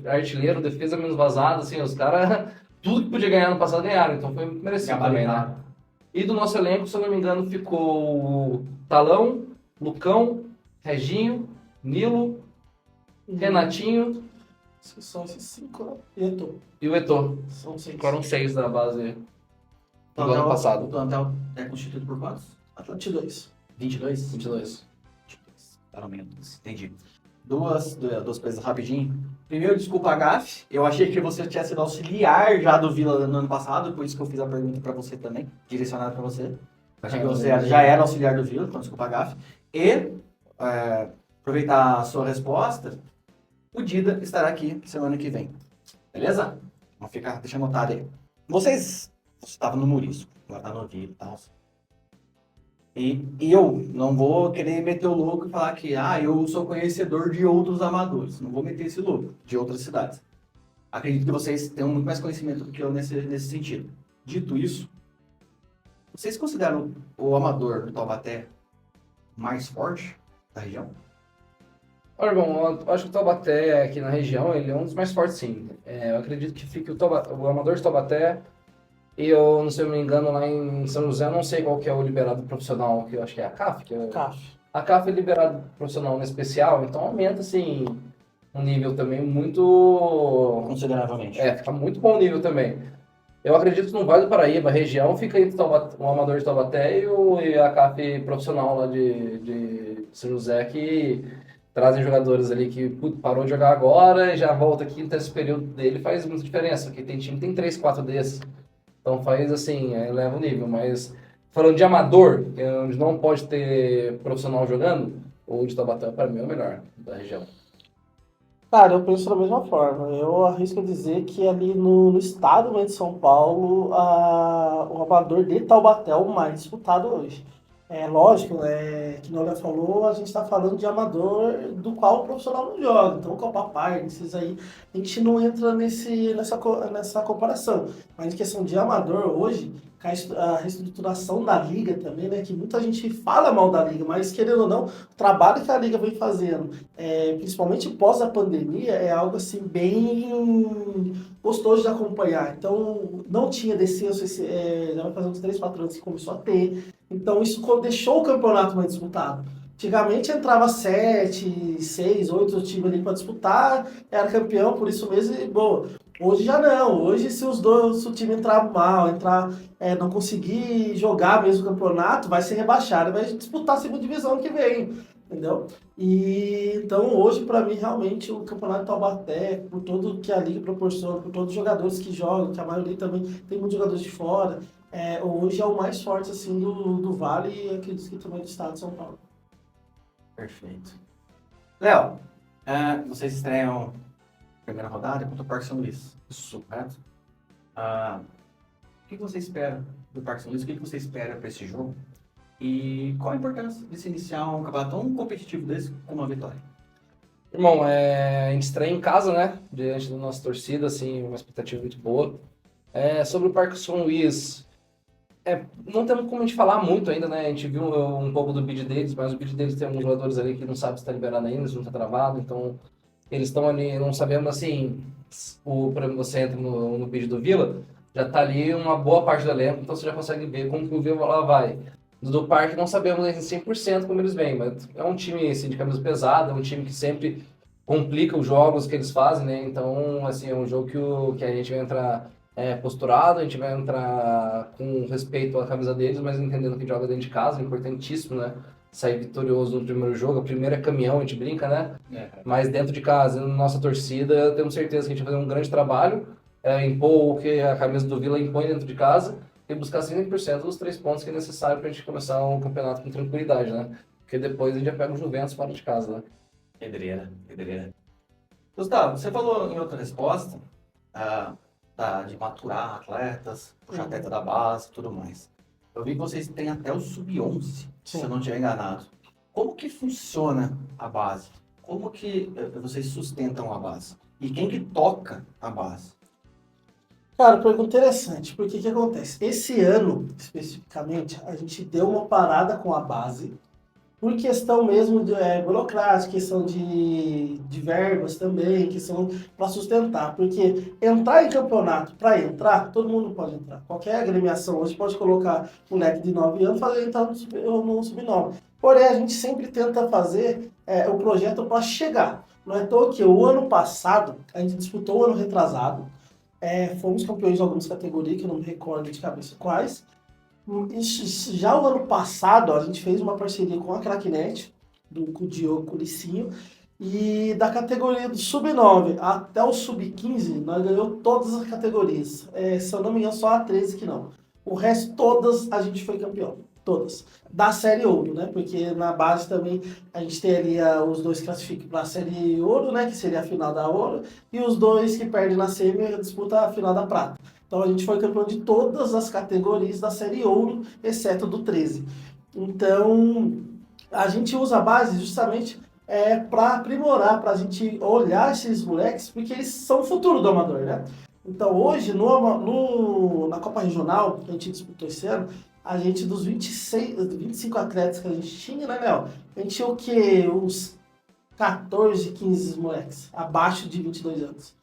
artilheiro, defesa menos vazada, assim, os caras... Tudo que podia ganhar no passado ganharam. Então, foi muito merecido também, né? E do nosso elenco, se eu não me engano, ficou o Talão, Lucão, Reginho, Nilo, Renatinho... São esses 5, né? E o Eto'o. São 6. Ficaram 6 da base do ano passado. O plantel é constituído por quantos? 22. 22? 22. Pelo menos, entendi. Duas coisas rapidinho. Primeiro, desculpa a gafe. Eu achei que você tinha sido auxiliar já do Vila no ano passado, por isso que eu fiz a pergunta pra você também, direcionada pra você. Achei que você já era auxiliar do Vila, então desculpa a gafe. E, aproveitar a sua resposta, o Dida estará aqui semana que vem. Beleza? Vamos ficar, deixa anotado aí. Você estava no Morisco, agora tá no Vila e tal. E eu não vou querer meter o louco e falar que eu sou conhecedor de outros amadores. Não vou meter esse louco, de outras cidades. Acredito que vocês tenham muito mais conhecimento do que eu nesse sentido. Dito isso, vocês consideram o amador do Taubaté mais forte da região? Olha, irmão, eu acho que o Taubaté aqui na região, ele é um dos mais fortes, sim. Eu acredito que fique o amador de Taubaté, e eu, não sei se eu me engano, lá em São José, eu não sei qual que é o liberado profissional, que eu acho que é a CAF. A CAF é liberado profissional no especial, então aumenta, assim, um nível também muito... Consideravelmente. Fica muito bom o nível também. Eu acredito que no Vale do Paraíba, a região, fica entre o amador de Taubaté e a CAF profissional lá de São José, que trazem jogadores ali que parou de jogar agora e já volta aqui, então esse período dele faz muita diferença, porque tem time que tem 3, 4 desses. Então faz assim, eleva o nível, mas falando de amador, onde não pode ter profissional jogando, o de Taubaté para mim é o melhor da região. Cara, eu penso da mesma forma. Eu arrisco dizer que ali no estado de São Paulo, o amador de Taubaté é o mais disputado hoje. É lógico, que o Léo falou, a gente está falando de amador do qual o profissional não joga. Então, o Copa Pai, esses aí, a gente não entra nessa comparação. Mas em questão de amador hoje, a reestruturação da liga também, né? Que muita gente fala mal da liga, mas querendo ou não, o trabalho que a liga vem fazendo, principalmente pós a pandemia, é algo assim bem gostoso de acompanhar. Então, não tinha descenso, já vai fazer uns 3, 4 anos que começou a ter. Então, isso deixou o campeonato mais disputado. Antigamente entrava 7, 6, 8 times ali para disputar, era campeão, por isso mesmo, e boa. Hoje já não. Hoje, se o time entrar mal, não conseguir jogar mesmo o campeonato, vai ser rebaixado, vai disputar a segunda divisão que vem. entendeu? E então hoje para mim realmente o Campeonato de Taubaté, por tudo que a liga proporciona, por todos os jogadores que jogam, que a maioria também tem muitos jogadores de fora, hoje é o mais forte assim do Vale e acredito que também do estado de São Paulo. Perfeito. Léo, vocês estreiam a primeira rodada contra o Parque São Luís. Isso, correto? O que você espera do Parque São Luís? O que você espera para esse jogo? E qual a importância de se iniciar um campeonato tão competitivo desse com uma vitória? Irmão, a gente estreia em casa, né? Diante da nossa torcida, assim, uma expectativa muito boa. Sobre o Parque São Luís, não temos como a gente falar muito ainda, né? A gente viu um pouco do bid deles, mas o bid deles tem alguns jogadores ali que não sabem se está liberado ainda, se não está travado, então eles estão ali, não sabemos assim, por exemplo, você entra no bid do Vila, já está ali uma boa parte do elenco, então você já consegue ver como que o Vila lá vai. Do Parque não sabemos em 100% como eles vêm, mas é um time assim, de camisa pesada, é um time que sempre complica os jogos que eles fazem, né? Então, assim, é um jogo que a gente vai entrar posturado, a gente vai entrar com respeito à camisa deles, mas entendendo que joga dentro de casa, é importantíssimo, né? Sair vitorioso no primeiro jogo, a primeira é caminhão, a gente brinca, né? Mas dentro de casa, na nossa torcida, temos certeza que a gente vai fazer um grande trabalho, impor o que a camisa do Vila impõe dentro de casa, e buscar 100% dos 3 pontos que é necessário para a gente começar um campeonato com tranquilidade, né? Porque depois a gente já pega o Juventus fora de casa, né? Pedreira. Gustavo, você falou em outra resposta de maturar atletas, puxar atleta da base e tudo mais. Eu vi que vocês têm até o sub-11, se eu não estiver enganado. Como que funciona a base? Como que vocês sustentam a base? E quem que toca a base? Cara, pergunta interessante, porque o que acontece? Esse ano, especificamente, a gente deu uma parada com a base, por questão mesmo burocrática, questão de verbas também, questão para sustentar. Porque entrar em campeonato, para entrar, todo mundo pode entrar. Qualquer agremiação hoje pode colocar um moleque de 9 anos e fazer entrar no sub-9. Porém, a gente sempre tenta fazer o projeto para chegar. Não é à toa que o ano passado, a gente disputou o ano retrasado, fomos campeões de algumas categorias, que eu não me recordo de cabeça quais. Já o ano passado, a gente fez uma parceria com a Cracknet, com o Diogo Curicinho, e da categoria do Sub-9 até o Sub-15, nós ganhamos todas as categorias. Se eu não me engano, só a 13 que não. O resto, todas, a gente foi campeão. Todas. Da Série Ouro, né? Porque na base também a gente tem ali os dois que classificam para a Série Ouro, né? Que seria a final da Ouro. E os dois que perdem na semi disputam a final da Prata. Então a gente foi campeão de todas as categorias da Série Ouro, exceto do 13. Então a gente usa a base justamente para aprimorar, para a gente olhar esses moleques, porque eles são o futuro do amador, né? Então hoje, na Copa Regional, que a gente disputou esse ano, a gente dos 25 atletas que a gente tinha, né, Léo? A gente tinha o quê? Uns 14, 15 moleques, abaixo de 22 anos.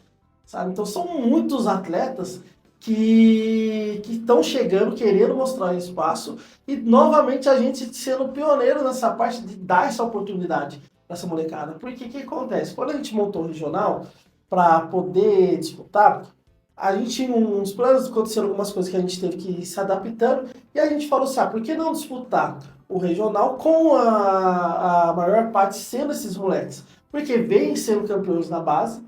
Sabe? Então são muitos atletas que estão chegando, querendo mostrar espaço, e novamente a gente sendo pioneiro nessa parte de dar essa oportunidade para essa molecada. Porque o que acontece? Quando a gente montou o regional para poder disputar, a gente tinha uns planos, aconteceram algumas coisas que a gente teve que ir se adaptando, e a gente falou assim, por que não disputar o regional com a maior parte sendo esses moleques? Porque vêm sendo campeões na base,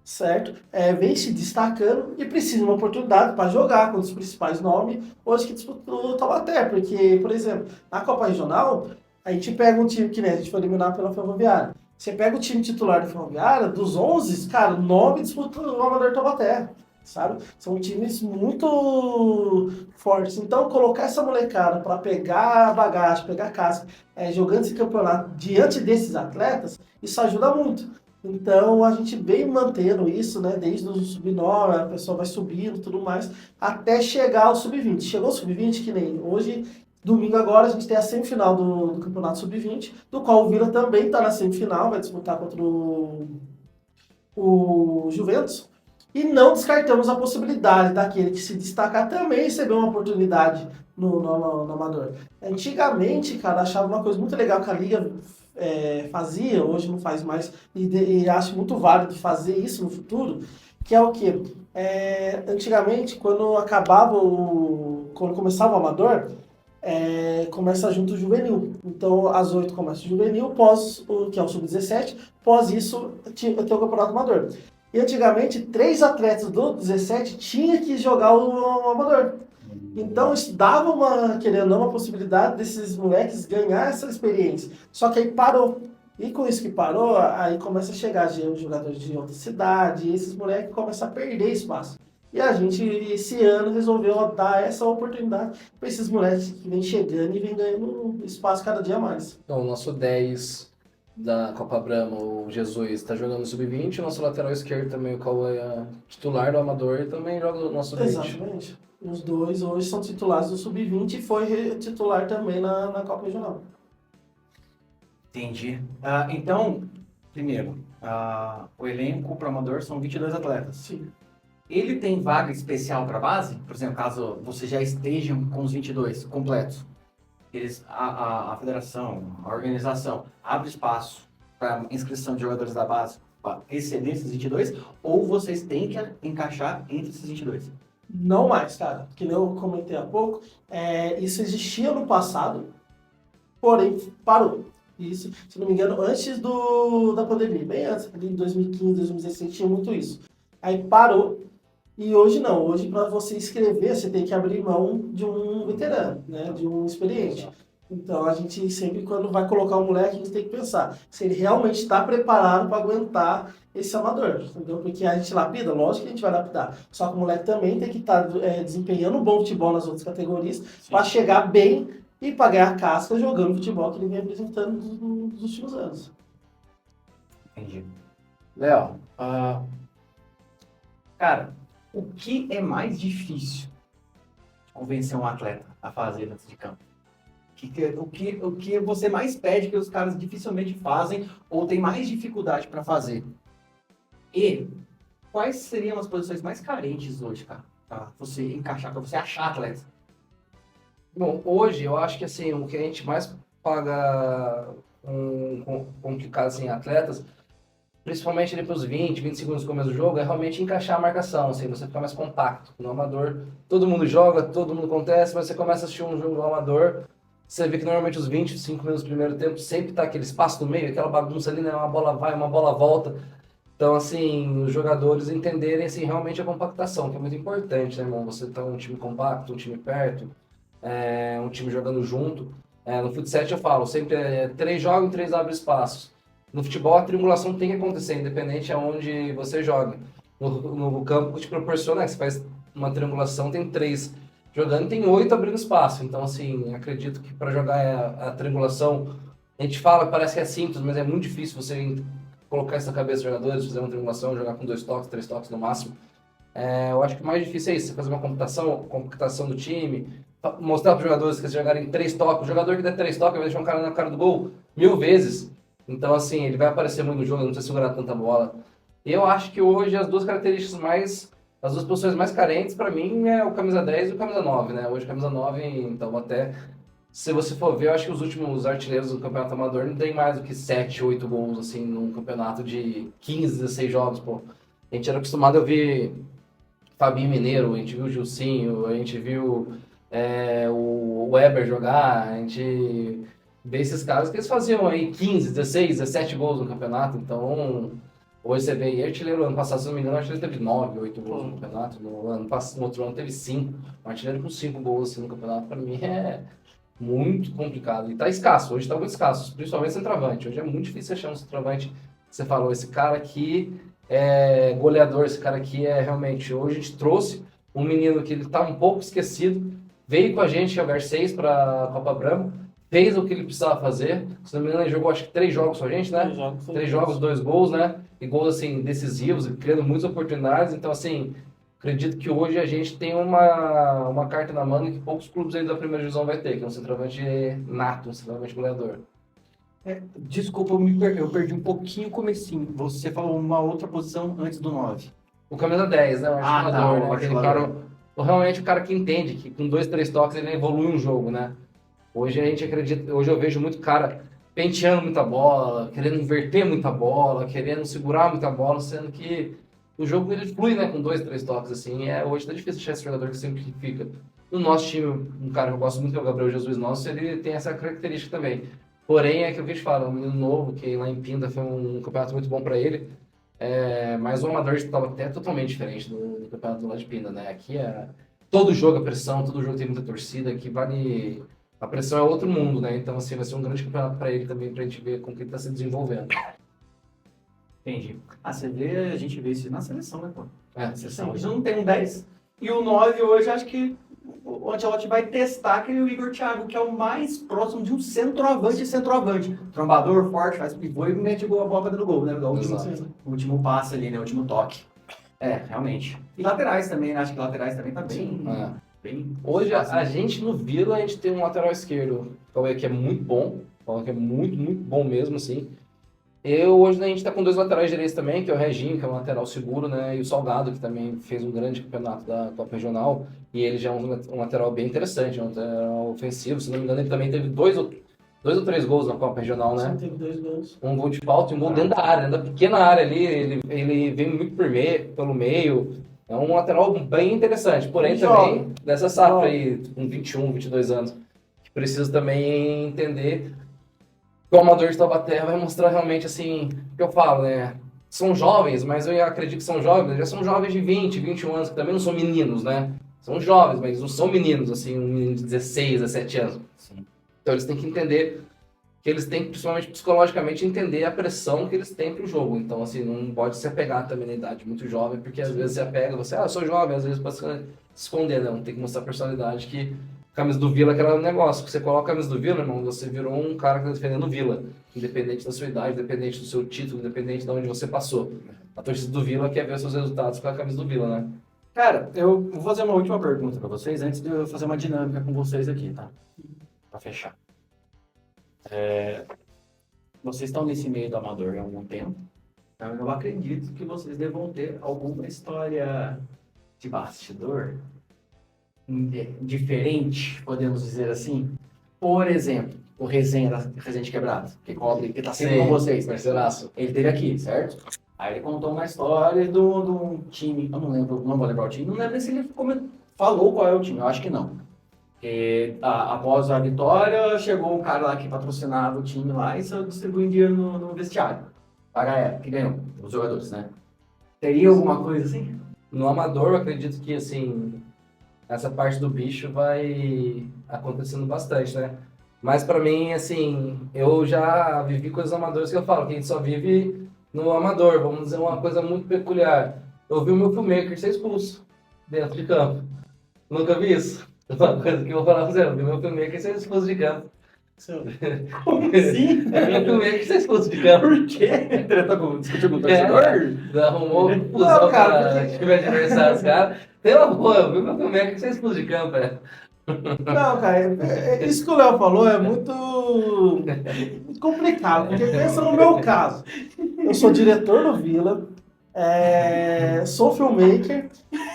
certo? Vem se destacando e precisa de uma oportunidade para jogar com os principais nomes hoje que disputam o Taubaté. Porque, por exemplo, na Copa Regional, a gente pega um time que a gente foi eliminado pela Ferroviária. Você pega o time titular da Ferroviária, dos 11, cara, 9 disputam o Amador Taubaté, sabe? São times muito fortes. Então, colocar essa molecada para pegar bagagem, pegar casca, jogando esse campeonato diante desses atletas, isso ajuda muito. Então a gente vem mantendo isso, né, desde o sub-9, a pessoa vai subindo e tudo mais, até chegar ao sub-20. Chegou ao sub-20, que nem hoje, domingo agora, a gente tem a semifinal do Campeonato Sub-20, do qual o Vila também está na semifinal, vai disputar contra o Juventus. E não descartamos a possibilidade daquele que se destacar também receber uma oportunidade no Amador. Antigamente, cara, achava uma coisa muito legal que a Liga fazia, hoje não faz mais, e acho muito válido fazer isso no futuro, que é o quê? Antigamente, quando começava o Amador, começa junto o juvenil. Então, às 8 começa o juvenil, que é o sub-17, pós isso tem o campeonato amador. E antigamente, 3 atletas do 17 tinham que jogar o amador. Então, isso dava querendo ou não, uma possibilidade desses moleques ganhar essa experiência. Só que aí parou. E com isso que parou, aí começa a chegar jogadores de outra cidade, e esses moleques começam a perder espaço. E a gente, esse ano, resolveu dar essa oportunidade para esses moleques que vêm chegando e vêm ganhando espaço cada dia mais. Então, o nosso 10 da Copa Brahma, o Jesus, está jogando no Sub-20, o nosso lateral esquerdo também, o Cauê é titular do Amador, também joga no nosso Sub-20. Exatamente. Os dois hoje são titulares do Sub-20 e foi titular também na Copa Regional. Entendi. Então, primeiro, o elenco pro amador são 22 atletas. Sim. Ele tem vaga especial para base? Por exemplo, caso você já esteja com os 22 completos, a federação, a organização, abre espaço para inscrição de jogadores da base para exceder esses 22? Ou vocês têm que encaixar entre esses 22? Não mais, cara. Que nem eu comentei há pouco, isso existia no passado, porém parou. Isso, se não me engano, antes da pandemia, bem antes, ali em 2015, 2016, tinha muito isso. Aí parou, e hoje não. Hoje, para você inscrever, você tem que abrir mão de um veterano, né, de um experiente. Então, a gente sempre, quando vai colocar um moleque, a gente tem que pensar se ele realmente está preparado para aguentar esse amador, entendeu? Porque a gente lapida, lógico que a gente vai lapidar. Só que o moleque também tem que estar desempenhando um bom futebol nas outras categorias para chegar bem e para ganhar casca jogando futebol que ele vem apresentando nos últimos anos. Entendi. Léo, cara, o que é mais difícil de convencer um atleta a fazer dentro de campo? O que você mais pede que os caras dificilmente fazem ou tem mais dificuldade para fazer? E quais seriam as posições mais carentes hoje, cara, para você encaixar, para você achar atleta? Bom, hoje eu acho que assim, o que a gente mais paga com que caso assim, atletas, principalmente depois dos 20, 20 segundos do começo do jogo, é realmente encaixar a marcação, assim, você ficar mais compacto. No amador, todo mundo joga, todo mundo acontece, mas você começa a assistir um jogo do amador, você vê que normalmente os 25 minutos do primeiro tempo sempre tá aquele espaço no meio, aquela bagunça ali, né? Uma bola vai, uma bola volta. Então, assim, os jogadores entenderem assim, realmente a compactação, que é muito importante, né, irmão? Você tá um time compacto, um time perto, um time jogando junto. No futsal eu falo, sempre 3 jogam, 3 abrem espaços. No futebol a triangulação tem que acontecer, independente aonde você joga. No campo que te proporciona, você faz uma triangulação, tem 3 jogando, tem 8 abrindo espaço. Então, assim, acredito que para jogar a triangulação, a gente fala que parece que é simples, mas é muito difícil você colocar isso na cabeça dos jogadores, fazer uma triangulação, jogar com 2 toques, 3 toques no máximo. Eu acho que o mais difícil é isso, você fazer uma compactação do time, mostrar para os jogadores que se jogarem 3 toques, o jogador que der 3 toques vai deixar um cara na cara do gol 1000 vezes. Então, assim, ele vai aparecer muito no jogo, não precisa segurar tanta bola. Eu acho que hoje as duas as duas posições mais carentes, para mim, é o camisa 10 e o camisa 9, né? Hoje, camisa 9, então, até, se você for ver, eu acho que os últimos artilheiros do campeonato amador não tem mais do que 7, 8 gols, assim, num campeonato de 15, 16 jogos, pô. A gente era acostumado a ver Fabinho Mineiro, a gente viu o Gilcinho, a gente viu o Weber jogar, a gente vê esses caras que eles faziam aí 15, 16, 17 gols no campeonato, então hoje você vê, e artilheiro ano passado, se não me engano, o artilheiro teve 9, 8 gols no campeonato, no outro ano teve 5, um artilheiro com 5 gols assim, no campeonato, para mim é muito complicado, e tá escasso, hoje tá muito escasso, principalmente centroavante, hoje é muito difícil achar um centroavante, você falou, esse cara aqui é goleador, esse cara aqui é realmente, hoje a gente trouxe um menino que ele tá um pouco esquecido, veio com a gente, que é o Garcês, para a Copa Brahma, fez o que ele precisava fazer. Se não me engano, ele jogou acho que 3 jogos com a gente, né? 3 jogos, 2 gols, né? E gols, assim, decisivos, criando muitas oportunidades. Então, assim, acredito que hoje a gente tem uma carta na manga que poucos clubes aí da primeira divisão vai ter, que é um centroavante nato, um centroavante goleador. Desculpa, eu perdi um pouquinho o comecinho. Você falou uma outra posição antes do 9. O camisa 10, né? O articulador, tá, o né? Aquele articulador. cara, realmente o cara que entende que com 2, 3 toques ele evolui um jogo, né? Hoje a gente acredita, hoje eu vejo muito cara penteando muita bola, querendo inverter muita bola, querendo segurar muita bola, sendo que o jogo ele flui, né, com 2, 3 toques, assim, hoje tá difícil achar esse jogador que simplifica. No nosso time, um cara que eu gosto muito, que é o Gabriel Jesus nosso, ele tem essa característica também. Porém, é aquilo que a gente fala, um menino novo, que lá em Pinda foi um campeonato muito bom para ele, mas o Amador estava até totalmente diferente do campeonato lá de Pinda, né? Aqui todo jogo é pressão, todo jogo tem muita torcida, aqui vale... A pressão é outro mundo, né? Então, assim, vai ser um grande campeonato para ele também, pra gente ver como que ele tá se desenvolvendo. Entendi. Você vê, a gente vê isso na seleção, né, pô? É, Seleção. Hoje não tem um 10. E o 9 hoje, acho que o Ancelotti vai testar aquele Igor Thiago, que é o mais próximo de um centroavante. Trombador, forte, faz pivô e mete a bola dentro do gol, né? O último passe ali, né? O último toque. Realmente. E laterais também, né? Acho que laterais também tá bem... bem Hoje, a gente no Vila, a gente tem um lateral esquerdo, que é muito bom. Que é muito, muito bom mesmo, assim. Hoje a gente tá com 2 laterais direitos também, que é o Reginho, que é um lateral seguro, né? E o Salgado, que também fez um grande campeonato da Copa Regional. E ele já é um lateral bem interessante, um lateral ofensivo. Se não me engano, ele também teve 2 ou 3 gols na Copa Regional, né? Sim, teve 2 gols. Um gol de falta e um gol dentro da área, da pequena área ali. Ele vem muito pelo meio. É um lateral bem interessante. Porém, também, dessa safra aí, com 21, 22 anos, que precisa também entender... O Amador de Taubaté vai mostrar realmente, assim, o que eu falo, né? São jovens, mas eu acredito que são jovens, já são jovens de 20, 21 anos, que também não são meninos, né? São jovens, mas não são meninos, assim, um menino de 16, 17 anos. Sim. Então eles têm que entender, que eles têm que, principalmente psicologicamente, entender a pressão que eles têm pro jogo. Então, assim, não pode se apegar também na idade muito jovem, porque às vezes se apega, eu sou jovem, às vezes pode se esconder, não. Tem que mostrar a personalidade que... Camisa do Vila, aquele negócio. Você coloca a camisa do Vila, irmão, você virou um cara que tá defendendo o Vila. Independente da sua idade, independente do seu título, independente de onde você passou. A torcida do Vila quer ver seus resultados com a camisa do Vila, né? Cara, eu vou fazer uma última pergunta pra vocês, antes de eu fazer uma dinâmica com vocês aqui, tá? Pra fechar. Vocês estão nesse meio do Amador há algum tempo. Então eu acredito que vocês devam ter alguma história de bastidor diferente, podemos dizer assim. Por exemplo, o Resenha da Resende Quebrado, que tá sempre com vocês. Parceiraço. Ele esteve aqui, certo? Aí ele contou uma história do time, eu não vou lembrar o time, não lembro se ele falou qual é o time, eu acho que não. Porque após a vitória, chegou um cara lá que patrocinava o time lá e só distribuiu dinheiro no vestiário. Para a época, que ganhou, os jogadores, né? Teria alguma coisa assim? No Amador, eu acredito que, assim, essa parte do bicho vai acontecendo bastante, né? Mas pra mim, assim, eu já vivi coisas amadoras que eu falo, que a gente só vive no Amador, vamos dizer uma coisa muito peculiar. Eu vi o meu filmmaker ser expulso dentro de campo. Nunca vi isso. Uma coisa que eu vou falar pra você, eu vi meu filmmaker ser expulso de campo. Como assim? Meu filmmaker ser expulso de campo. Por quê? Discutiu com o torcedor? Arrumou confusão para time adversário, os caras. Pelo amor, eu vi meu filmmaker ser expulso de campo, Não, cara, isso que o Léo falou é muito complicado, porque pensa no meu caso. Eu sou diretor do Vila, sou filmmaker,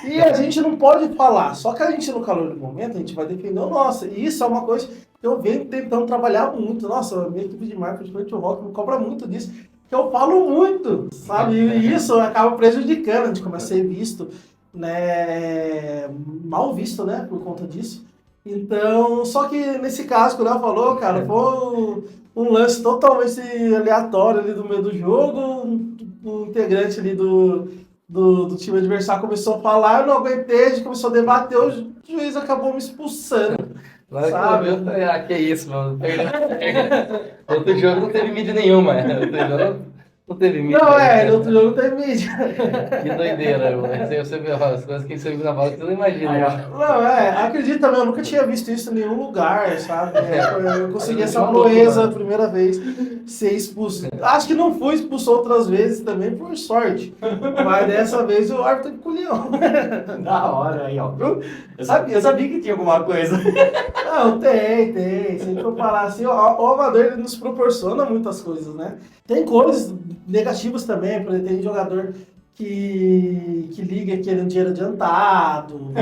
e a gente não pode falar. Só que a gente, no calor do momento, a gente vai defender o nosso. E isso é uma coisa que eu venho tentando trabalhar muito. Nossa, a minha equipe de marketing, o Rock, me cobra muito disso, que eu falo muito, sabe? E isso acaba prejudicando, a gente começa a ser visto, né, mal visto, né, por conta disso. Então, só que nesse caso que o Léo falou, cara, foi um lance totalmente aleatório ali no meio do jogo, um integrante ali do time adversário começou a falar, eu não aguentei, a gente começou a debater, o juiz acabou me expulsando. Sabe? Que isso, mano. Outro jogo não teve mídia nenhuma, não teve mídia. Não, no outro jogo não teve mídia. Que doideira, mano. Você vê as coisas que você viu na bola que você não imagina. Não, acredito também, eu nunca tinha visto isso em nenhum lugar, sabe? Eu consegui essa proeza a primeira vez, ser expulso. Acho que não fui expulso outras vezes também, por sorte. Mas dessa vez o árbitro encolheu. Da hora aí, ó. Eu sabia que tinha alguma coisa. Não, tem. Se a gente for falar assim, o Amador ele nos proporciona muitas coisas, né? Tem coisas negativas também, por exemplo, tem jogador que liga querendo dinheiro adiantado.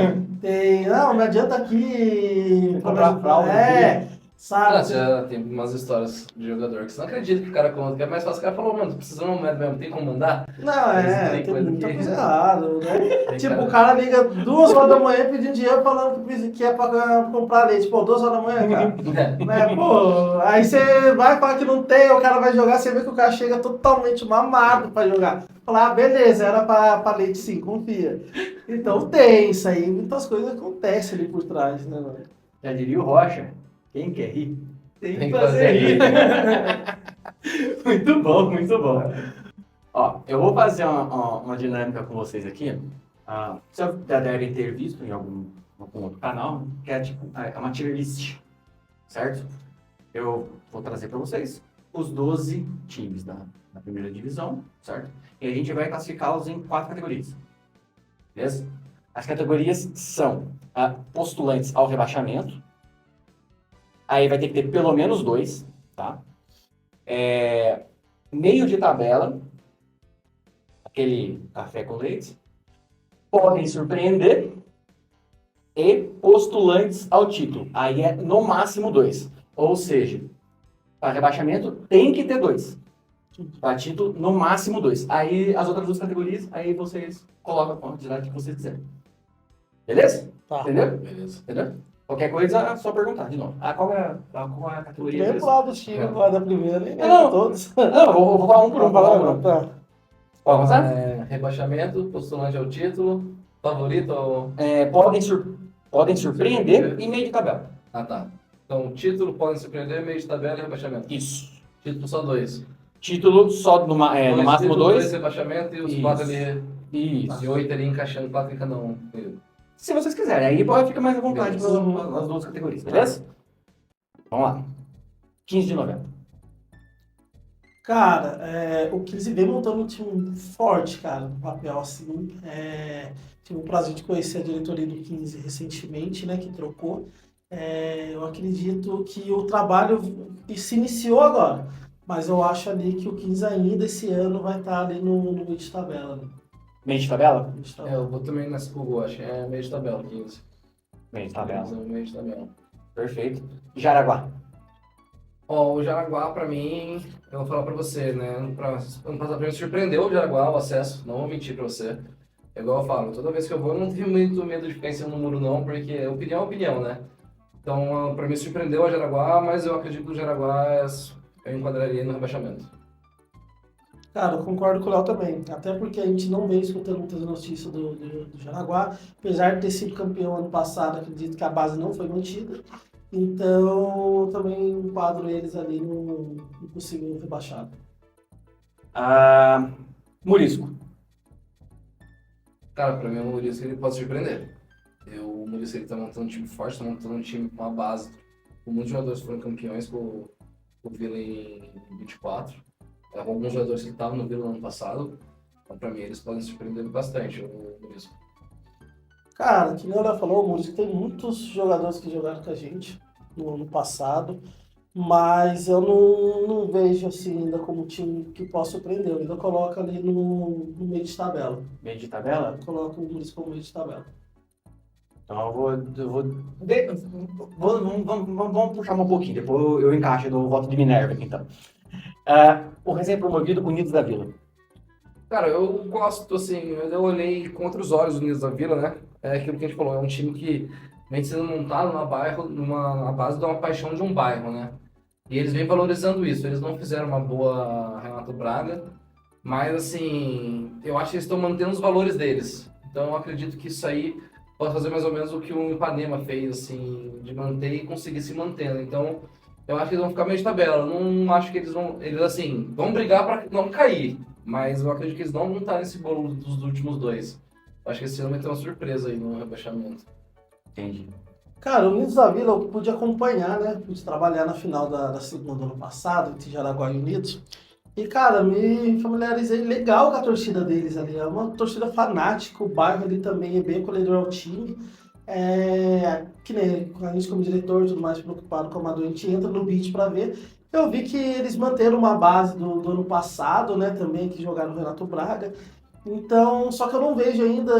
Tem, não, me adianta aqui. Comprar fralda. sabe? Ah, já tem umas histórias de jogador que você não acredita que o cara conta, que é mais fácil. O cara falou, mano, tô precisando de uma moeda mesmo, tem como mandar? Não, Mas tem coisa muita que- coisa errada, né? Tem Tipo, cara- o cara liga 2 horas da manhã pedindo dinheiro falando que é pra comprar leite. Pô, 2 horas da manhã, cara. Né? Pô, aí você vai falar que não tem, o cara vai jogar, você vê que o cara chega totalmente mamado pra jogar. Falar, ah, beleza, era pra leite sim, confia. Então tem isso aí, muitas coisas acontecem ali por trás, né, mano? Já diria o Rocha, quem quer rir, tem Tem que que fazer fazer rir. Muito bom, muito bom. Ó, eu vou fazer uma dinâmica com vocês aqui. Vocês já devem ter visto em algum outro canal, que é tipo, é uma tier list, certo? Eu vou trazer para vocês os 12 times da primeira divisão, certo? E a gente vai classificá-los em 4 categorias, beleza? As categorias são postulantes ao rebaixamento, aí vai ter que ter pelo menos 2, tá? Meio de tabela, aquele café com leite, podem surpreender e postulantes ao título. Aí é no máximo 2. Ou seja, para rebaixamento tem que ter 2. Para título, no máximo 2. Aí as outras 2 categorias, aí vocês colocam a quantidade que vocês quiserem. Beleza? Tá. Entendeu? Beleza. Entendeu? Qualquer coisa, é só perguntar de novo. Qual é a categoria? Vem pro lado do time agora da primeira, nem Não. todos. Não, eu vou falar um por um. Vou falar um por um. Tá. Pode começar? Rebaixamento, postulante ao título, favorito ao... Podem surpreender e meio de tabela. Ah, tá. Então, título, podem surpreender, meio de tabela e rebaixamento. Isso. Título só 2. Título só no máximo 2. Rebaixamento e os Isso. 4 ali, Isso. de 8 ali encaixando 4 em cada um. Se vocês quiserem, aí pode ficar mais à vontade Beleza. nas 2 categorias, beleza? Vamos lá. 15 de novembro. Cara, o 15 vem montando um time forte, cara, no papel, assim. Tive o prazer de conhecer a diretoria do 15 recentemente, né, que trocou. Eu acredito que o trabalho se iniciou agora, mas eu acho ali que o 15 ainda esse ano vai estar ali no meio de tabela. Né? Meio de tabela? Meio de tabela. Eu vou também nessa Google, acho que é meio de tabela, 15. Meio de tabela. Meio de tabela. Perfeito. Jaraguá. Ó, o Jaraguá, pra mim, eu vou falar pra você, né? Ano passado pra mim surpreendeu o Jaraguá, o acesso, não vou mentir pra você. É igual eu falo, toda vez que eu vou, eu não tenho muito medo de ficar em cima do muro, não, porque opinião é opinião, né? Então, pra mim, surpreendeu o Jaraguá, mas eu acredito que o Jaraguá eu enquadraria no rebaixamento. Cara, eu concordo com o Léo também. Até porque a gente não vem escutando muitas notícias do Jaraguá. Apesar de ter sido campeão ano passado, acredito que a base não foi mantida. Então, eu também enquadro eles ali no possível rebaixado. Murisco. Cara, pra mim, o Maurício ele pode surpreender. O Maurício ele tá montando um time forte, tá montando um time com uma base. Muitos jogadores foram campeões com o Vila em 24. Alguns jogadores que estavam no Vila no ano passado. Então, pra mim, eles podem surpreender bastante o Maurício. Cara, que nem o Léo falou, o Maurício tem muitos jogadores que jogaram com a gente no ano passado, mas eu não vejo assim ainda como um time que possa surpreender. Eu ainda coloco ali no meio de tabela. Meio de tabela? Eu coloco o Maurício como meio de tabela. Então vamos puxar um pouquinho, depois eu encaixo do voto de Minerva aqui então. O recém-promovido Unidos da Vila. Cara, eu gosto, assim, eu olhei com outros olhos o Unidos da Vila, né? É aquilo que a gente falou, é um time que vem sendo montado numa base de uma paixão de um bairro, né? E eles vêm valorizando isso. Eles não fizeram uma boa Renato Braga, mas, assim, eu acho que eles estão mantendo os valores deles. Então, eu acredito que isso aí pode fazer mais ou menos o que o Ipanema fez, assim, de manter e conseguir se mantendo. Então, eu acho que eles vão ficar meio de tabela. Eu não acho que eles vão brigar para não cair. Mas eu acredito que eles não vão estar nesse bolo dos últimos 2. Eu acho que esse ano vai ter uma surpresa aí no rebaixamento. Entendi. Cara, o Unidos da Vila eu pude acompanhar, né? Pude trabalhar na final da segunda do ano passado, entre Jaraguá e Unidos. E, cara, me familiarizei legal com a torcida deles ali. É uma torcida fanática, o bairro ali também é bem acolhedor ao time. Que nem a gente como diretor, tudo mais preocupado com o amador, a gente entra no beat pra ver. Eu vi que eles manteram uma base do ano passado, né, também, que jogaram o Renato Braga. Então, só que eu não vejo ainda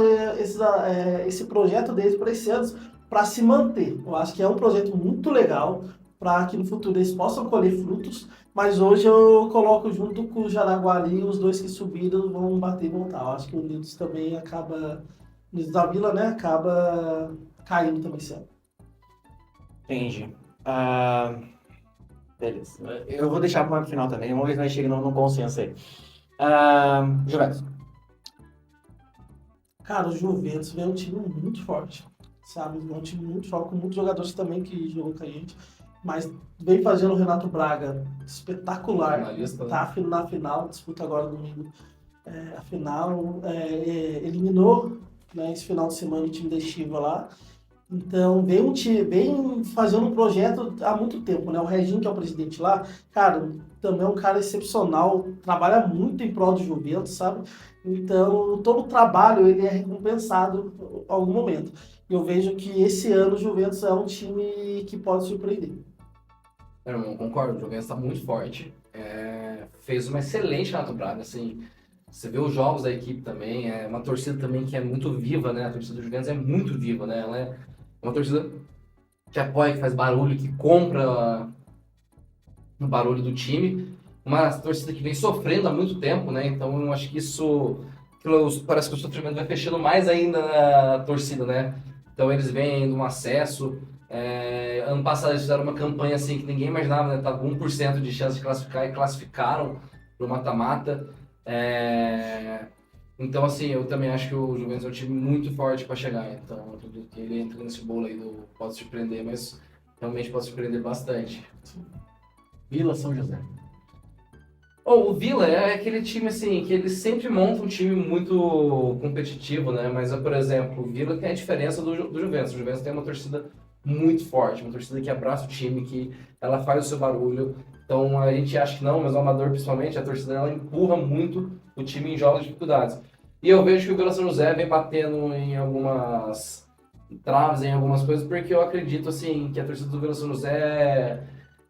esse projeto deles para esse ano para se manter. Eu acho que é um projeto muito legal, para que no futuro eles possam colher frutos, mas hoje eu coloco junto com o Jaraguá ali, os dois que subiram vão bater e voltar. Eu acho que o Unidos também acaba, o Unidos da Vila, né, acaba caindo também esse ano. Entendi. Beleza. Eu vou deixar para o final também. Vamos ver se nós chegamos num consenso aí. Juventus. Cara, o Juventus vem um time muito forte, sabe? É um time muito forte, com muitos jogadores também que jogam com a gente, mas vem fazendo o Renato Braga espetacular. Finalista, né? Tá na final, disputa agora domingo a final. Eliminou, né, esse final de semana o time da Estiva lá. Então, vem fazendo um projeto há muito tempo, né? O Reginho, que é o presidente lá, cara, também é um cara excepcional, trabalha muito em prol do Juventus, sabe? Então, todo o trabalho, ele é recompensado em algum momento. Eu vejo que esse ano o Juventus é um time que pode surpreender. Eu concordo, o Juventus está muito forte. Fez uma excelente Renato Braga, assim. Você vê os jogos da equipe também, é uma torcida também que é muito viva, né? A torcida do Juventus é muito viva, né? Ela é uma torcida que apoia, que faz barulho, que compra o barulho do time. Uma torcida que vem sofrendo há muito tempo, né? Então eu acho que parece que o sofrimento vai fechando mais ainda na torcida, né? Então eles vêm de um acesso. Ano passado eles fizeram uma campanha assim que ninguém imaginava, né? Tava 1% de chance de classificar e classificaram pro mata-mata. Então, assim, eu também acho que o Juventus é um time muito forte para chegar. Então, eu acredito que ele entra nesse bolo aí pode surpreender, mas realmente pode surpreender bastante. Vila São José. O Vila é aquele time, assim, que ele sempre monta um time muito competitivo, né? Mas, por exemplo, o Vila tem a diferença do Juventus. O Juventus tem uma torcida muito forte, uma torcida que abraça o time, que ela faz o seu barulho. Então, a gente acha que não, mas o Amador, principalmente, a torcida ela empurra muito o time em jogos de dificuldades. E eu vejo que o Vila São José vem batendo em algumas traves, em algumas coisas, porque eu acredito, assim, que a torcida do Vila São José,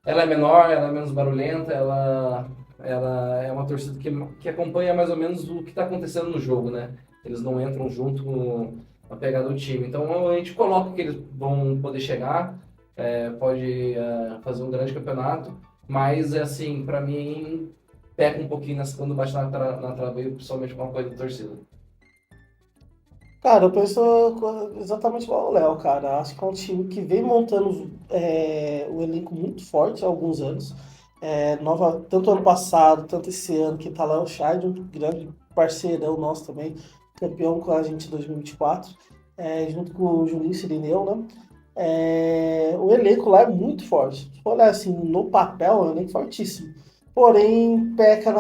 ela é menor, ela é menos barulhenta, ela é uma torcida que acompanha mais ou menos o que está acontecendo no jogo, né? Eles não entram junto com a pegada do time. Então, a gente coloca que eles vão poder chegar, pode fazer um grande campeonato, mas, assim, para mim, peca um pouquinho quando bate na trave, principalmente com a coisa da torcida. Cara, eu penso exatamente igual o Léo, cara. Acho que é um time que vem montando o elenco muito forte há alguns anos. Tanto ano passado, tanto esse ano, que tá lá o Scheid, um grande parceirão nosso também, campeão com a gente em 2024, junto com o Juninho Cirineu, né? O elenco lá é muito forte. Se for olhar assim, no papel, é um elenco fortíssimo. Porém, peca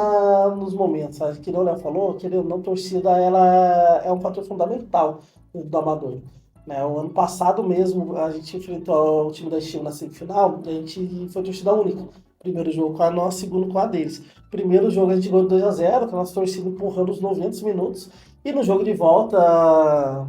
nos momentos, sabe? Que nem o Léo falou, que não, a torcida ela é um fator fundamental do Amador. Né? O ano passado mesmo, a gente enfrentou o time da Estima na semifinal, a gente foi torcida única. Primeiro jogo com a nossa, segundo com a deles. Primeiro jogo a gente ganhou 2-0, com a nossa torcida empurrando os 90 minutos. E no jogo de volta,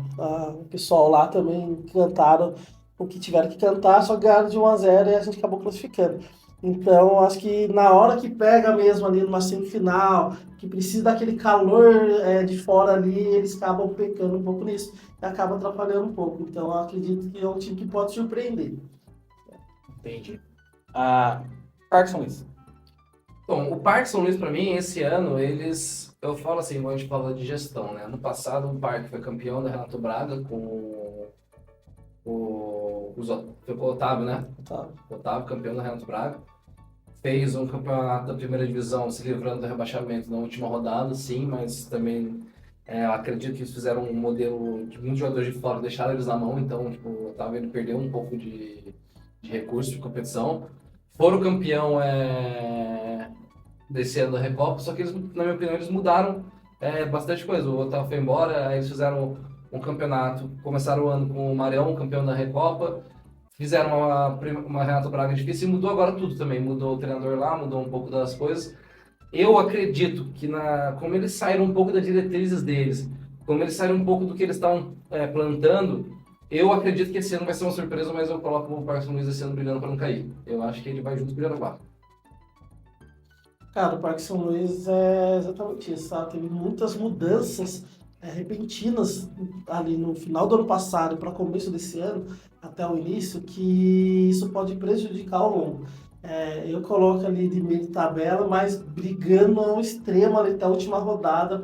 o pessoal lá também cantaram o que tiveram que cantar, só ganharam de 1-0 e a gente acabou classificando. Então, acho que na hora que pega mesmo ali numa semifinal, que precisa daquele calor de fora ali, eles acabam pecando um pouco nisso e acabam atrapalhando um pouco. Então, eu acredito que é um time que pode surpreender. Entendi. Parque São Luís. Bom, o Parque São Luís, para mim, esse ano, eu falo assim, quando a gente fala de gestão, né? No passado, o Parque foi campeão da Renato Braga foi com o Otávio, né? Otávio, campeão da Renato Braga. Fez um campeonato da primeira divisão, se livrando do rebaixamento na última rodada, sim, mas também acredito que eles fizeram um modelo de muitos jogadores de fora, deixaram eles na mão, então tipo, o Otávio ele perdeu um pouco de recurso de competição. Foram campeão desse ano da Recopa, só que eles, na minha opinião, eles mudaram bastante coisa. O Otávio foi embora, aí eles fizeram um campeonato, começaram o ano com o Marião, campeão da Recopa, fizeram uma Renato Braga difícil e mudou agora tudo também. Mudou o treinador lá, mudou um pouco das coisas. Eu acredito que como eles saíram um pouco das diretrizes deles, como eles saíram um pouco do que eles estavam plantando, eu acredito que esse ano vai ser uma surpresa, mas eu coloco o Parque São Luís esse ano brigando para não cair. Eu acho que ele vai junto com o Jaraguá. Cara, o Parque São Luís é exatamente isso, sabe? Teve muitas mudanças repentinas ali no final do ano passado para começo desse ano, até o início, que isso pode prejudicar ao longo. Eu coloco ali de meio de tabela, mas brigando ao extremo ali até a última rodada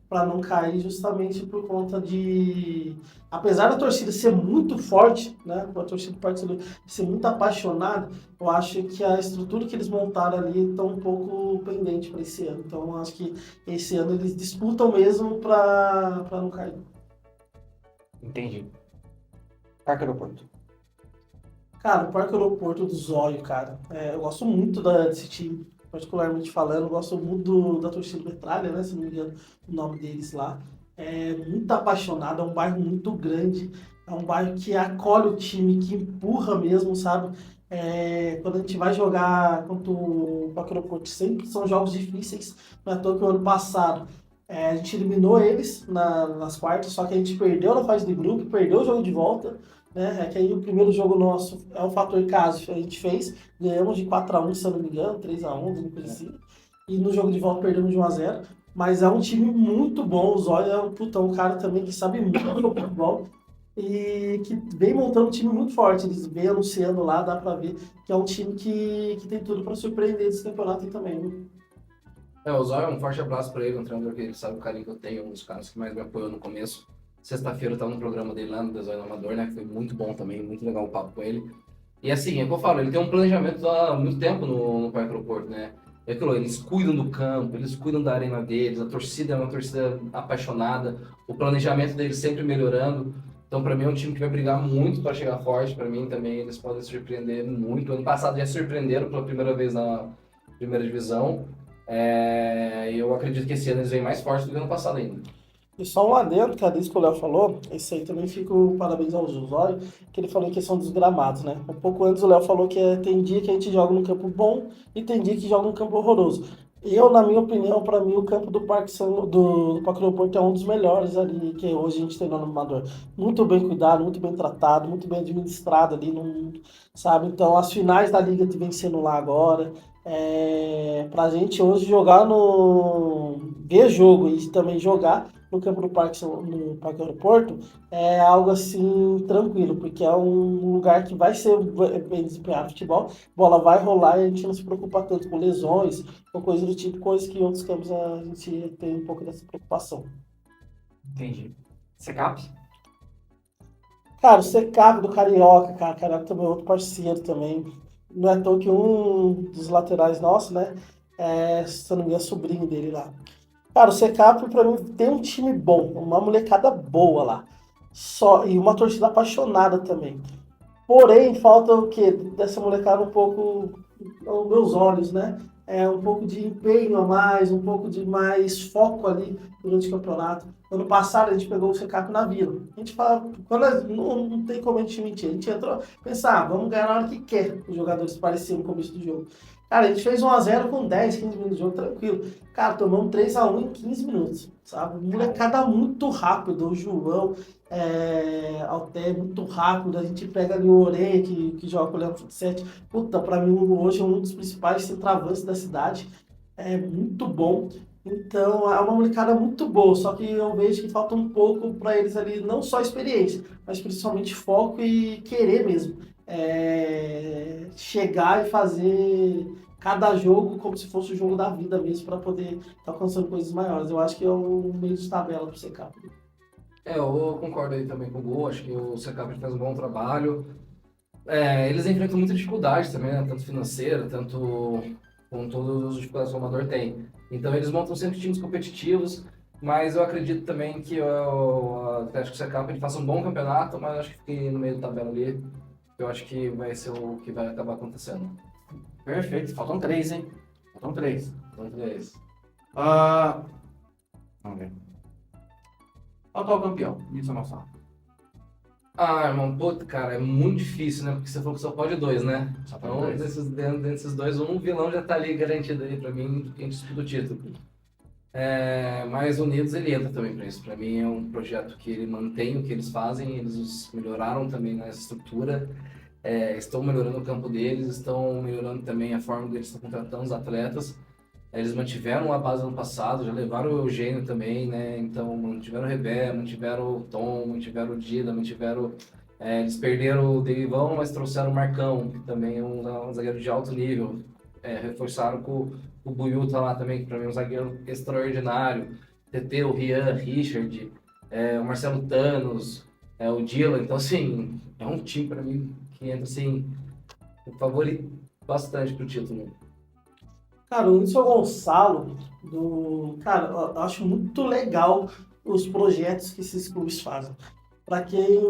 para não cair, justamente por conta de... Apesar da torcida ser muito forte, né, a torcida do Parque Celeste ser muito apaixonada, eu acho que a estrutura que eles montaram ali está um pouco pendente para esse ano. Então, eu acho que esse ano eles disputam mesmo para não cair. Entendi. Parque Aeroporto. Cara, o Parque Aeroporto do Zóio, cara, eu gosto muito desse time, particularmente falando, eu gosto muito da torcida Metralha, né, se não me engano o nome deles lá. É muito apaixonado, é um bairro muito grande, é um bairro que acolhe o time, que empurra mesmo, sabe? Quando a gente vai jogar contra o Parque Aeroporto, sempre são jogos difíceis, não é à toa que o ano passado a gente eliminou eles nas quartas, só que a gente perdeu na fase de grupo, perdeu o jogo de volta, né? É que aí o primeiro jogo nosso é um fator caso, a gente fez, ganhamos de 4-1, se eu não me engano, 3-1, alguma coisa assim. E no jogo de volta perdemos de 1-0. Mas é um time muito bom, o Zóio é um cara também que sabe muito do futebol e que vem montando um time muito forte. Eles vêm anunciando lá, dá pra ver que é um time que tem tudo pra surpreender esse campeonato aí também, viu? O Zóio, um forte abraço pra ele, um treinador que ele sabe o carinho que eu tenho, um dos caras que mais me apoiou no começo. Sexta-feira eu tava no programa dele lá no Zóio no Amador, né, que foi muito bom também, muito legal o papo com ele. E assim, é o que eu falo, ele tem um planejamento há muito tempo no Parque Aeroporto, né? É aquilo, eles cuidam do campo, eles cuidam da arena deles, a torcida é uma torcida apaixonada, o planejamento deles sempre melhorando. Então, para mim, é um time que vai brigar muito para chegar forte. Para mim, também, eles podem surpreender muito. Ano passado já surpreenderam pela primeira vez na primeira divisão. Eu acredito que esse ano eles vêm mais fortes do que ano passado ainda. E só um adendo, cara, isso que o Léo falou, esse aí também fica o parabéns ao Zóio, que ele falou em questão dos gramados, né? Um pouco antes o Léo falou que tem dia que a gente joga num campo bom e tem dia que joga num campo horroroso. Eu, na minha opinião, para mim, o campo do Parque Aeroporto é um dos melhores ali que hoje a gente tem no Amador. Muito bem cuidado, muito bem tratado, muito bem administrado ali, sabe? Então, as finais da Liga vem sendo lá agora. Pra gente hoje jogar ver jogo e também jogar no campo no Parque Aeroporto é algo assim tranquilo, porque é um lugar que vai ser bem desempenhado futebol, bola vai rolar e a gente não se preocupa tanto com lesões ou coisa do tipo, coisa que em outros campos a gente tem um pouco dessa preocupação. Entendi. Secap? Cara, o Secap do Carioca, cara, Carioca também é outro parceiro também. Não é à toa que um dos laterais nossos, né, se eu não me engano, é sobrinho dele lá. Cara, o Secap, pra mim, tem um time bom, uma molecada boa lá. E uma torcida apaixonada também. Porém, falta o quê? Dessa molecada um pouco, aos meus olhos, né? Um pouco de empenho a mais, um pouco de mais foco ali durante o campeonato. Ano passado a gente pegou o Secap na Vila. A gente fala, não tem como a gente mentir. A gente entrou, pensar, vamos ganhar na hora que quer. Os jogadores pareciam no começo do jogo. Cara, a gente fez 1-0 com 10, 15 minutos de jogo, tranquilo. Cara, tomamos 3-1 em 15 minutos, sabe? Molecada muito rápido, o João, Alté, muito rápido. A gente pega ali o Orei, que joga com o Leandro 7. Puta, pra mim hoje é um dos principais centroavantes da cidade. É muito bom. Então, é uma molecada muito boa, só que eu vejo que falta um pouco para eles ali, não só experiência, mas principalmente foco e querer mesmo. Chegar e fazer cada jogo como se fosse o jogo da vida mesmo, para poder estar alcançando coisas maiores. Eu acho que é o meio de tabela para o Secap. Eu concordo aí também com o Gol, acho que o Secap faz um bom trabalho. Eles enfrentam muita dificuldade também, né? Tanto financeira, tanto com todas as dificuldades que o Amador tem. Então eles montam sempre times competitivos, mas eu acredito também que o Atlético Secap ele faça um bom campeonato, mas eu acho que fique no meio da tabela ali. Eu acho que vai ser o que vai acabar acontecendo. Perfeito. Faltam 3, hein? Faltam 3. Então é isso. Vamos ver. Atual campeão. Isso não sabe. Irmão, puta, cara, é muito difícil, né? Porque você falou que só pode 2, né? Só pode Então, 2. dentro desses dois, um vilão já tá ali garantido aí pra mim, quem disputa o título. Mas Unidos, ele entra também pra isso. Pra mim é um projeto que ele mantém o que eles fazem, eles melhoraram também nessa estrutura, estão melhorando o campo deles, estão melhorando também a forma que eles estão contratando os atletas. Eles mantiveram a base ano passado, já levaram o Eugênio também, né? Então, mantiveram o Rebé, mantiveram o Tom, mantiveram o Dida, mantiveram... eles perderam o Deivão, mas trouxeram o Marcão, que também é um zagueiro de alto nível. Reforçaram com o Buiuta lá também, que para mim é um zagueiro extraordinário. TT, o Rian, Richard, o Marcelo Thanos, o Dylan. Então, assim, é um time para mim que entra, assim, favorito bastante pro título. Cara, o Whindersson Gonçalo, cara, eu acho muito legal os projetos que esses clubes fazem. Para quem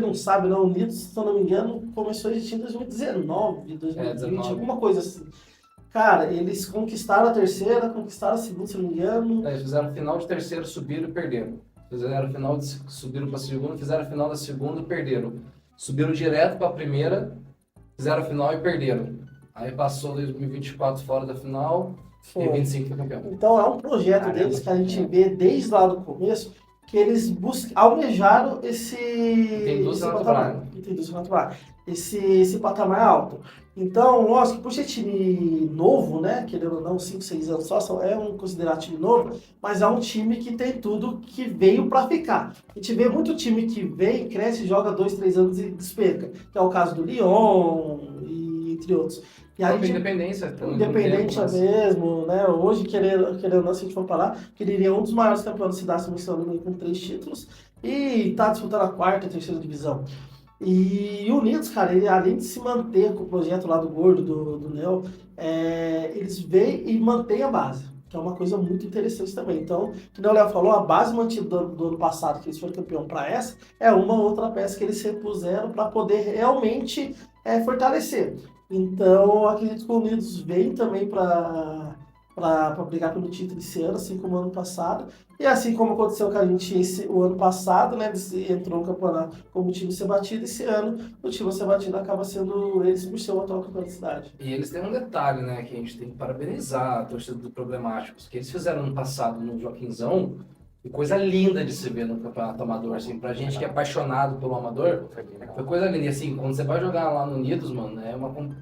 não sabe, não, o Unidos, se eu não me engano, começou a existir em 2019, 2020, 19. alguma coisa assim. Cara, eles conquistaram a terceira, conquistaram a segunda, se eu não me engano. Eles fizeram final de terceiro, subiram e perderam. Fizeram final de subiram para a segunda, fizeram a final da segunda e perderam. Subiram direto para a primeira, fizeram a final e perderam. Aí passou 2024 fora da final e 25 foi campeão. Então é um projeto deles que a gente vê desde lá do começo, que eles almejaram Tem indústria natural. Esse patamar alto. Então, lógico, por ser time novo, né, querendo ou não, 5, 6 anos só, é um considerado time novo, mas é um time que tem tudo que veio para ficar. A gente vê muito time que vem, cresce, joga 2, 3 anos e despenca, que é o caso do Lyon e entre outros. E aí, Independência. Independente mesmo, né? Hoje, querendo ou não, se a gente for falar, que ele iria um dos maiores campeões da cidade, mencionando com 3 títulos, e tá disputando a quarta e terceira divisão. E o Unidos, cara, ele, além de se manter com o projeto lá do Gordo, do Neo, eles vêm e mantêm a base, que é uma coisa muito interessante também. Então, como o Léo falou, a base mantida do ano passado, que eles foram campeão para essa, é uma outra peça que eles repuseram para poder realmente fortalecer. Então, acredito que o Unidos vem também para brigar pelo título esse ano, assim como ano passado. E assim como aconteceu com a gente o ano passado, né? Entrou no campeonato como time ser batido, esse ano o time ser batido acaba sendo eles por ser o atual campeão da cidade. E eles têm um detalhe, né, que a gente tem que parabenizar a torcida do Problemáticos, que eles fizeram ano passado no Joaquinzão, e coisa linda de se ver no campeonato amador, assim, pra gente que é apaixonado pelo amador, foi coisa linda. E assim, quando você vai jogar lá no Unidos, mano,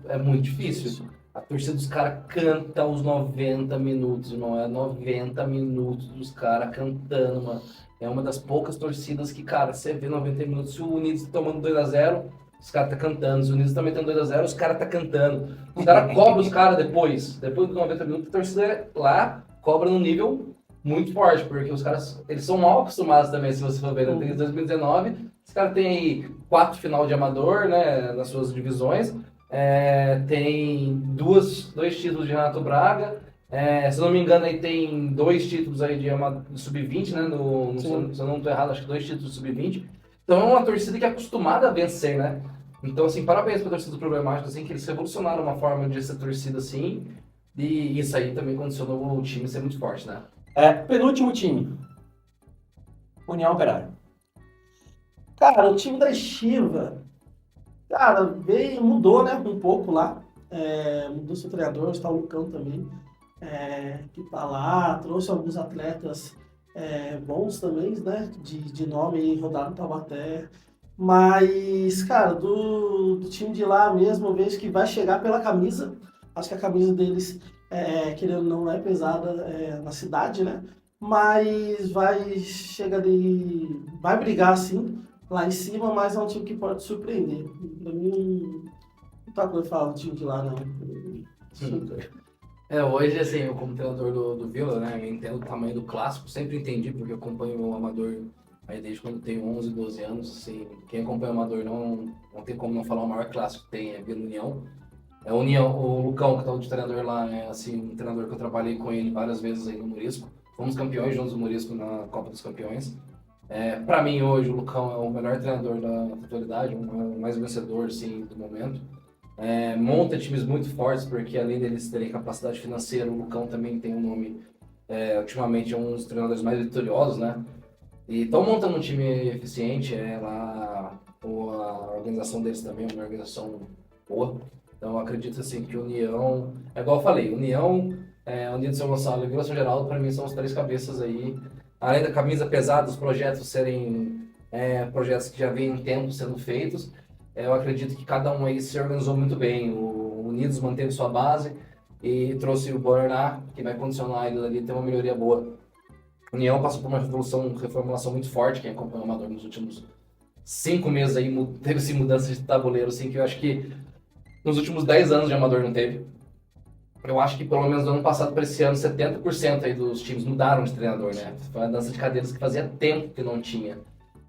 é muito difícil. A torcida dos caras canta os 90 minutos, irmão. É 90 minutos dos caras cantando, mano. É uma das poucas torcidas que, cara, você vê 90 minutos, se o Unidos tá tomando 2-0, os caras tá cantando. Se o Unidos também tem 2-0, os caras tá cantando. Os caras cobram os caras depois dos 90 minutos, a torcida lá cobra num nível muito forte, porque os caras, eles são mal acostumados também, se você for ver, né? Desde 2019, os caras têm aí 4 final de amador, né, nas suas divisões. Tem dois títulos de Renato Braga, se eu não me engano aí tem 2 títulos aí de sub-20, né, se eu não estou errado, acho que 2 títulos de sub-20, então é uma torcida que é acostumada a vencer, né, então assim, parabéns para a torcida do Problemático, assim, que eles revolucionaram uma forma de ser torcida assim, e isso aí também condicionou o time ser muito forte, né. Penúltimo time, União Operária. Cara, o time da Estiva, cara, mudou, né, um pouco lá. Mudou seu treinador, está o Lucão também, que tá lá, trouxe alguns atletas bons também, né, de nome aí, rodado no Taubaté. Mas, cara, do time de lá mesmo, eu vejo que vai chegar pela camisa. Acho que a camisa deles, querendo ou não, é pesada na cidade, né? Mas vai chegar ali, vai brigar sim lá em cima, mas é um time que pode surpreender. Pra mim, não tá coisa falar do time de lá, não. Hoje, assim, eu como treinador do Vila, né, eu entendo o tamanho do clássico, sempre entendi, porque eu acompanho o Amador aí desde quando tenho 11, 12 anos, assim, quem acompanha o Amador não tem como não falar o maior clássico que tem, é Vila União. União, o Lucão, que tá de treinador lá, é assim, um treinador que eu trabalhei com ele várias vezes aí no Murisco, fomos campeões juntos no Murisco na Copa dos Campeões. Para mim hoje o Lucão é o melhor treinador da atualidade, o mais vencedor, assim, do momento. Monta times muito fortes, porque além deles terem capacidade financeira, o Lucão também tem um nome, ultimamente é um dos treinadores mais vitoriosos, né? E estão montando um time eficiente, lá a organização deles também é uma organização boa. Então eu acredito assim que União, igual eu falei, União, União de São Gonçalo e Vila São Geraldo, para mim são os 3 cabeças aí. Além da camisa pesada, os projetos serem projetos que já vêm tempo sendo feitos, eu acredito que cada um aí se organizou muito bem. O Unidos manteve sua base, e trouxe o Borná, que vai condicionar ele ali, ter uma melhoria boa. O União passou por uma reformulação muito forte, quem acompanhou o Amador nos últimos 5 meses aí, teve essa mudança de tabuleiro, assim, que eu acho que nos últimos 10 anos de Amador não teve. Eu acho que pelo menos do ano passado para esse ano, 70% aí dos times mudaram de treinador, né? Foi uma dança de cadeiras que fazia tempo que não tinha.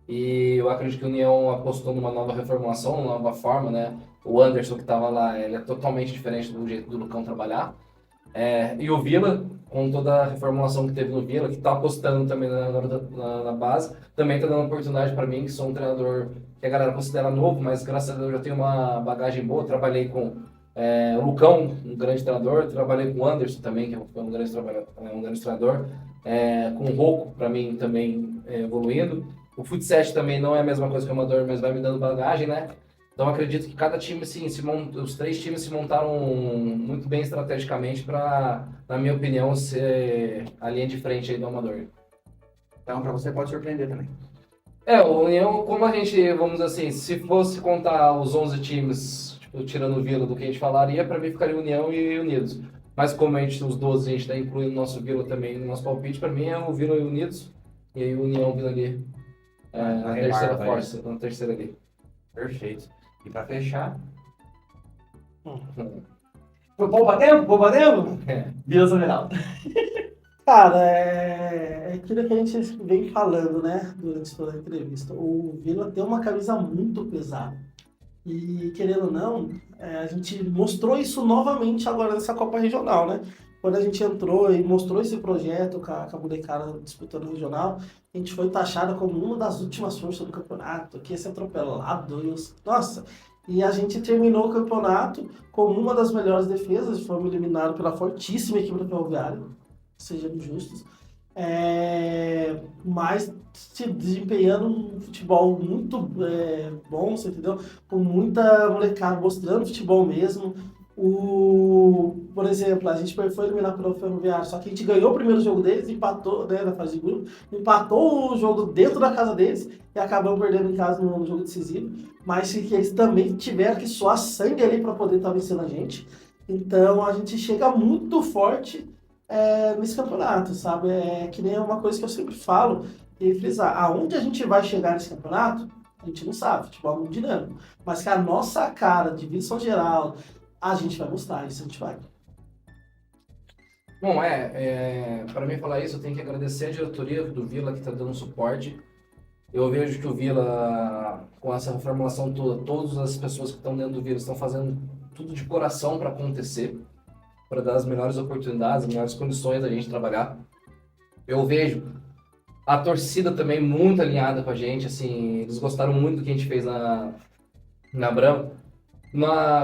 E eu acredito que o União apostou numa nova reformulação, uma nova forma, né? O Anderson que estava lá, ele é totalmente diferente do jeito do Lucão trabalhar. E o Vila, com toda a reformulação que teve no Vila, que está apostando também na base, também está dando oportunidade para mim, que sou um treinador que a galera considera novo, mas graças a Deus eu já tenho uma bagagem boa. Trabalhei com o Lucão, um grande treinador, trabalhei com o Anderson também, que é um grande treinador, com o Rocco, para mim, também evoluindo. O Futset também não é a mesma coisa que o Amador, mas vai me dando bagagem, né? Então acredito que cada time, assim, os 3 times se montaram muito bem estrategicamente para, na minha opinião, ser a linha de frente aí do Amador. Então, para você pode surpreender também. O União, como a gente, vamos dizer assim, se fosse contar os 11 times, tipo, tirando o Vila do que a gente falaria, para mim ficaria União e Unidos. Mas como os 12 a gente está incluindo o nosso Vila também no nosso palpite, para mim é o Vila e Unidos, e aí o União vindo ali na terceira força, na terceira ali. Perfeito. E para fechar... Poupa tempo? Vila São Geraldo. Cara, é aquilo que a gente vem falando, né, durante toda a entrevista. O Vila tem uma camisa muito pesada. E, querendo ou não, a gente mostrou isso novamente agora nessa Copa Regional, né? Quando a gente entrou e mostrou esse projeto com a Molecada disputando o Regional, a gente foi taxada como uma das últimas forças do campeonato, que ia ser atropelado. Nossa! E a gente terminou o campeonato como uma das melhores defesas, fomos eliminados pela fortíssima equipe do Ferroviário, sejamos justos, mas se desempenhando um futebol muito bom, você entendeu? Com muita molecada mostrando futebol mesmo. Por exemplo, a gente foi eliminado pelo Ferroviário, só que a gente ganhou o primeiro jogo deles, empatou, né, na fase de grupo, empatou o jogo dentro da casa deles e acabamos perdendo em casa no jogo decisivo, mas que eles também tiveram que suar sangue ali para poder estar vencendo a gente. Então a gente chega muito forte nesse campeonato, sabe? É que nem uma coisa que eu sempre falo e frisar, aonde a gente vai chegar nesse campeonato, a gente não sabe, futebol é muito dinâmico, mas que a nossa cara de Vila São Geraldo, a gente vai mostrar isso, a gente vai. Bom, para mim falar isso, eu tenho que agradecer a diretoria do Vila que está dando suporte. Eu vejo que o Vila, com essa reformulação toda, todas as pessoas que estão dentro do Vila estão fazendo tudo de coração para acontecer, para dar as melhores oportunidades, as melhores condições da gente trabalhar. Eu vejo a torcida também muito alinhada com a gente, assim, eles gostaram muito do que a gente fez na Abrão.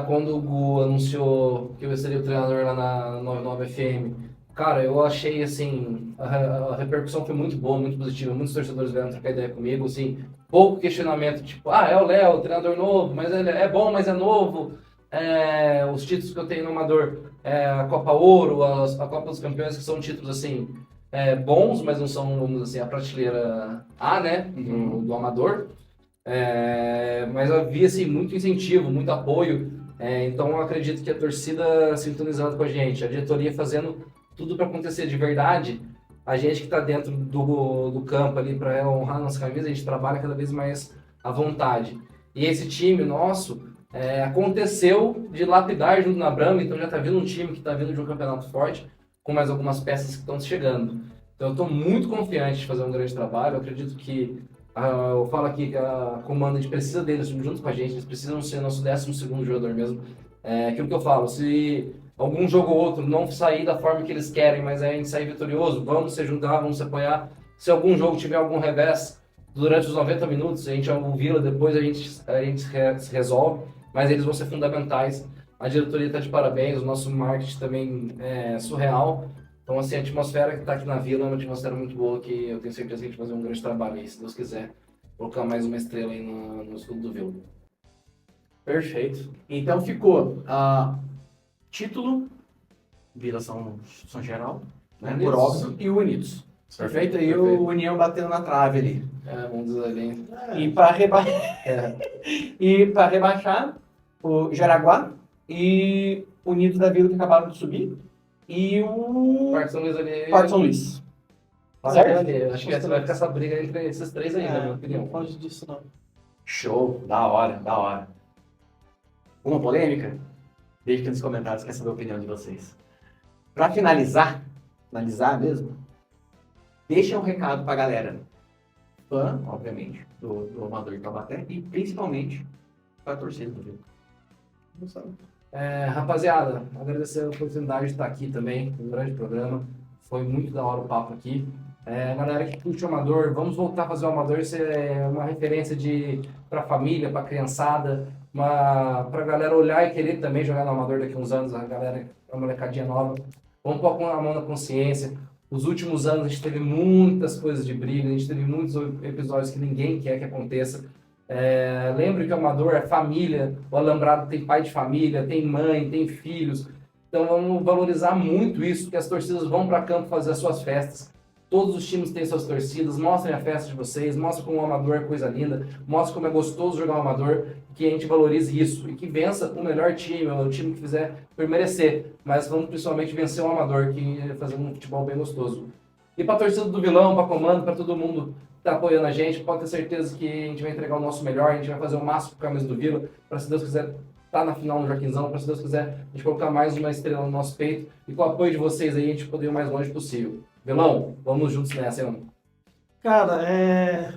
Quando o Gu anunciou que eu seria o treinador lá na 99 FM, cara, eu achei, assim, a repercussão foi muito boa, muito positiva, muitos torcedores vieram trocar ideia comigo, assim, pouco questionamento, tipo, é o Léo, treinador novo, mas ele é bom, mas é novo. Os títulos que eu tenho no Amador, a Copa Ouro, a Copa dos Campeões, que são títulos, assim, bons, mas não são, vamos dizer assim, a prateleira A, né, do Amador. Mas havia, assim, muito incentivo, muito apoio, então eu acredito que a torcida sintonizando com a gente, a diretoria fazendo tudo para acontecer de verdade, a gente que está dentro do campo ali para honrar nossa camisa, a gente trabalha cada vez mais à vontade. E esse time nosso aconteceu de lapidar junto na Brama, então já está vindo um time que está vindo de um campeonato forte, com mais algumas peças que estão chegando. Então eu estou muito confiante de fazer um grande trabalho, eu acredito que eu falo aqui que a comando, a gente precisa deles junto com a gente, eles precisam ser nosso 12º jogador mesmo. Aquilo que eu falo, se algum jogo ou outro não sair da forma que eles querem, mas a gente sair vitorioso, vamos se juntar, vamos se apoiar. Se algum jogo tiver algum revés durante os 90 minutos, a gente é o Vila, depois a gente se resolve, mas eles vão ser fundamentais. A diretoria está de parabéns, o nosso marketing também é surreal. Então, assim, a atmosfera que está aqui na Vila é uma atmosfera muito boa, que eu tenho certeza que a gente vai fazer um grande trabalho aí, se Deus quiser, colocar mais uma estrela aí no escudo do Vila. Perfeito. Então ficou título, Vila São Geraldo, né, por óbvio, e o Unidos. Perfeito? E o União batendo na trave ali. Vamos dizer ali. E para rebaixar, o Jaraguá e Unidos da Vila que acabaram de subir e o Parque São Luís ali. Parque São Luís. Certo? Acho que vai ficar essa briga entre esses três aí, na minha Não opinião. pode disso, não. Show, da hora, da hora. Uma polêmica? Deixe aqui nos comentários, quer saber a opinião de vocês. Pra finalizar mesmo, deixa um recado pra galera. Fã, obviamente, do Amador de Taubaté e principalmente pra torcida do Vila. Não sabe. Rapaziada, agradecer a oportunidade de estar aqui também, um grande programa. Foi muito da hora o papo aqui. Galera que curte o Amador, vamos voltar a fazer o Amador ser uma referência para a família, para a criançada, para a galera olhar e querer também jogar no Amador daqui a uns anos, a molecadinha nova. Vamos pôr a mão na consciência. Os últimos anos a gente teve muitas coisas de briga, a gente teve muitos episódios que ninguém quer que aconteça. Lembre que o Amador é família, o Alambrado tem pai de família, tem mãe, tem filhos. Então vamos valorizar muito isso, que as torcidas vão para campo fazer as suas festas. Todos os times têm suas torcidas, mostrem a festa de vocês, mostrem como o Amador é coisa linda, mostrem como é gostoso jogar o Amador, que a gente valorize isso e que vença o melhor time, o time que fizer por merecer. Mas vamos principalmente vencer o Amador, que fazer um futebol bem gostoso. E para a torcida do Vilão, para comando, para todo mundo que está apoiando a gente, pode ter certeza que a gente vai entregar o nosso melhor, a gente vai fazer o máximo com a camisa do Vila, para se Deus quiser tá na final no Joaquinzão, para se Deus quiser a gente colocar mais uma estrela no nosso peito e com o apoio de vocês aí a gente poder ir o mais longe possível. Vilão, vamos juntos nessa, hein? Cara,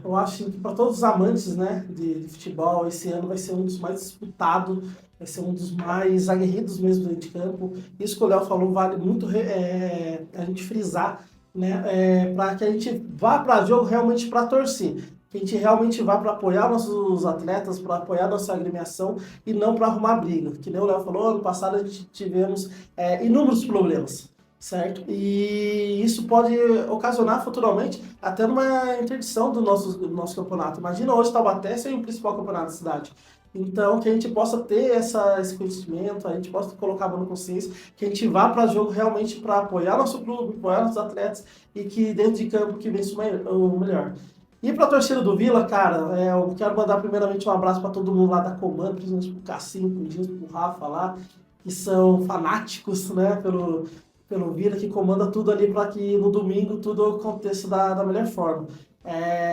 eu acho que para todos os amantes, né, de futebol, esse ano vai ser um dos mais disputados, vai ser um dos mais aguerridos mesmo dentro de campo. Isso que o Léo falou vale muito a gente frisar, né, para que a gente vá para jogo realmente para torcer. Que a gente realmente vá para apoiar nossos atletas, para apoiar nossa agremiação e não para arrumar briga. Que nem o Léo falou, ano passado a gente tivemos inúmeros problemas. Certo? E isso pode ocasionar futuramente até numa interdição do nosso campeonato. Imagina hoje Taubaté ser o principal campeonato da cidade. Então, que a gente possa ter esse conhecimento, a gente possa colocar a mão na consciência, que a gente vá para jogo realmente para apoiar nosso clube, apoiar nossos atletas e que dentro de campo que vença o melhor. E para a torcida do Vila, cara, eu quero mandar primeiramente um abraço para todo mundo lá da Comando, principalmente pro Cassinho, pro Gilson, pro Rafa lá, que são fanáticos, né, pelo Vila, que comanda tudo ali para que no domingo tudo aconteça da melhor forma.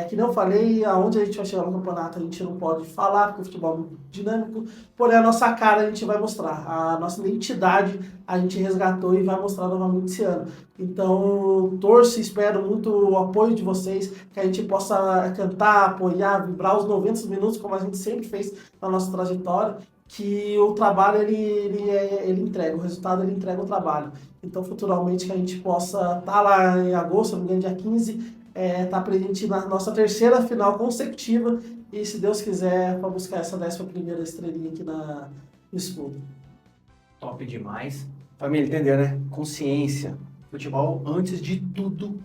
Que nem eu falei, aonde a gente vai chegar no campeonato a gente não pode falar, porque o futebol é muito dinâmico, porém a nossa cara a gente vai mostrar, a nossa identidade a gente resgatou e vai mostrar novamente esse ano. Então, torço e espero muito o apoio de vocês, que a gente possa cantar, apoiar, vibrar os 90 minutos, como a gente sempre fez na nossa trajetória, que o trabalho ele entrega, o resultado ele entrega o trabalho. Então, futuramente, que a gente possa estar lá em agosto, no dia 15, estar presente na nossa terceira final consecutiva e, se Deus quiser, para buscar essa 11ª estrelinha aqui no escudo. Top demais. Família, entendeu, né? Consciência. Futebol, antes de tudo,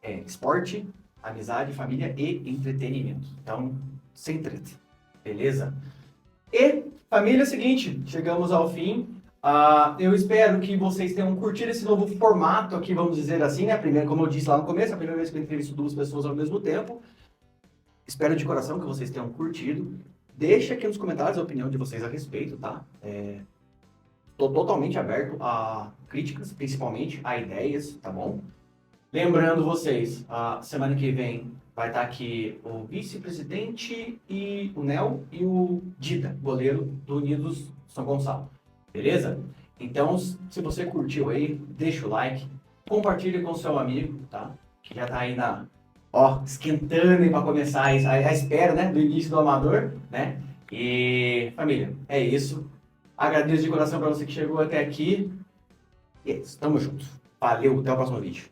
é esporte, amizade, família e entretenimento. Então, sem treta. Beleza? E, família, é o seguinte, chegamos ao fim. Eu espero que vocês tenham curtido esse novo formato aqui, vamos dizer assim, né? Primeiro, como eu disse lá no começo, a primeira vez que eu entrevisto duas pessoas ao mesmo tempo. Espero de coração que vocês tenham curtido. Deixa aqui nos comentários a opinião de vocês a respeito, tá? Estou totalmente aberto a críticas, principalmente a ideias, tá bom? Lembrando vocês, a semana que vem vai estar aqui o vice-presidente e o Nel e o Dida, goleiro do Unidos São Gonçalo. Beleza? Então, se você curtiu aí, deixa o like, compartilha com seu amigo, tá? Que já tá aí esquentando para começar a espera, né? Do início do Amador, né? E, família, é isso. Agradeço de coração para você que chegou até aqui. E é isso, tamo junto. Valeu, até o próximo vídeo.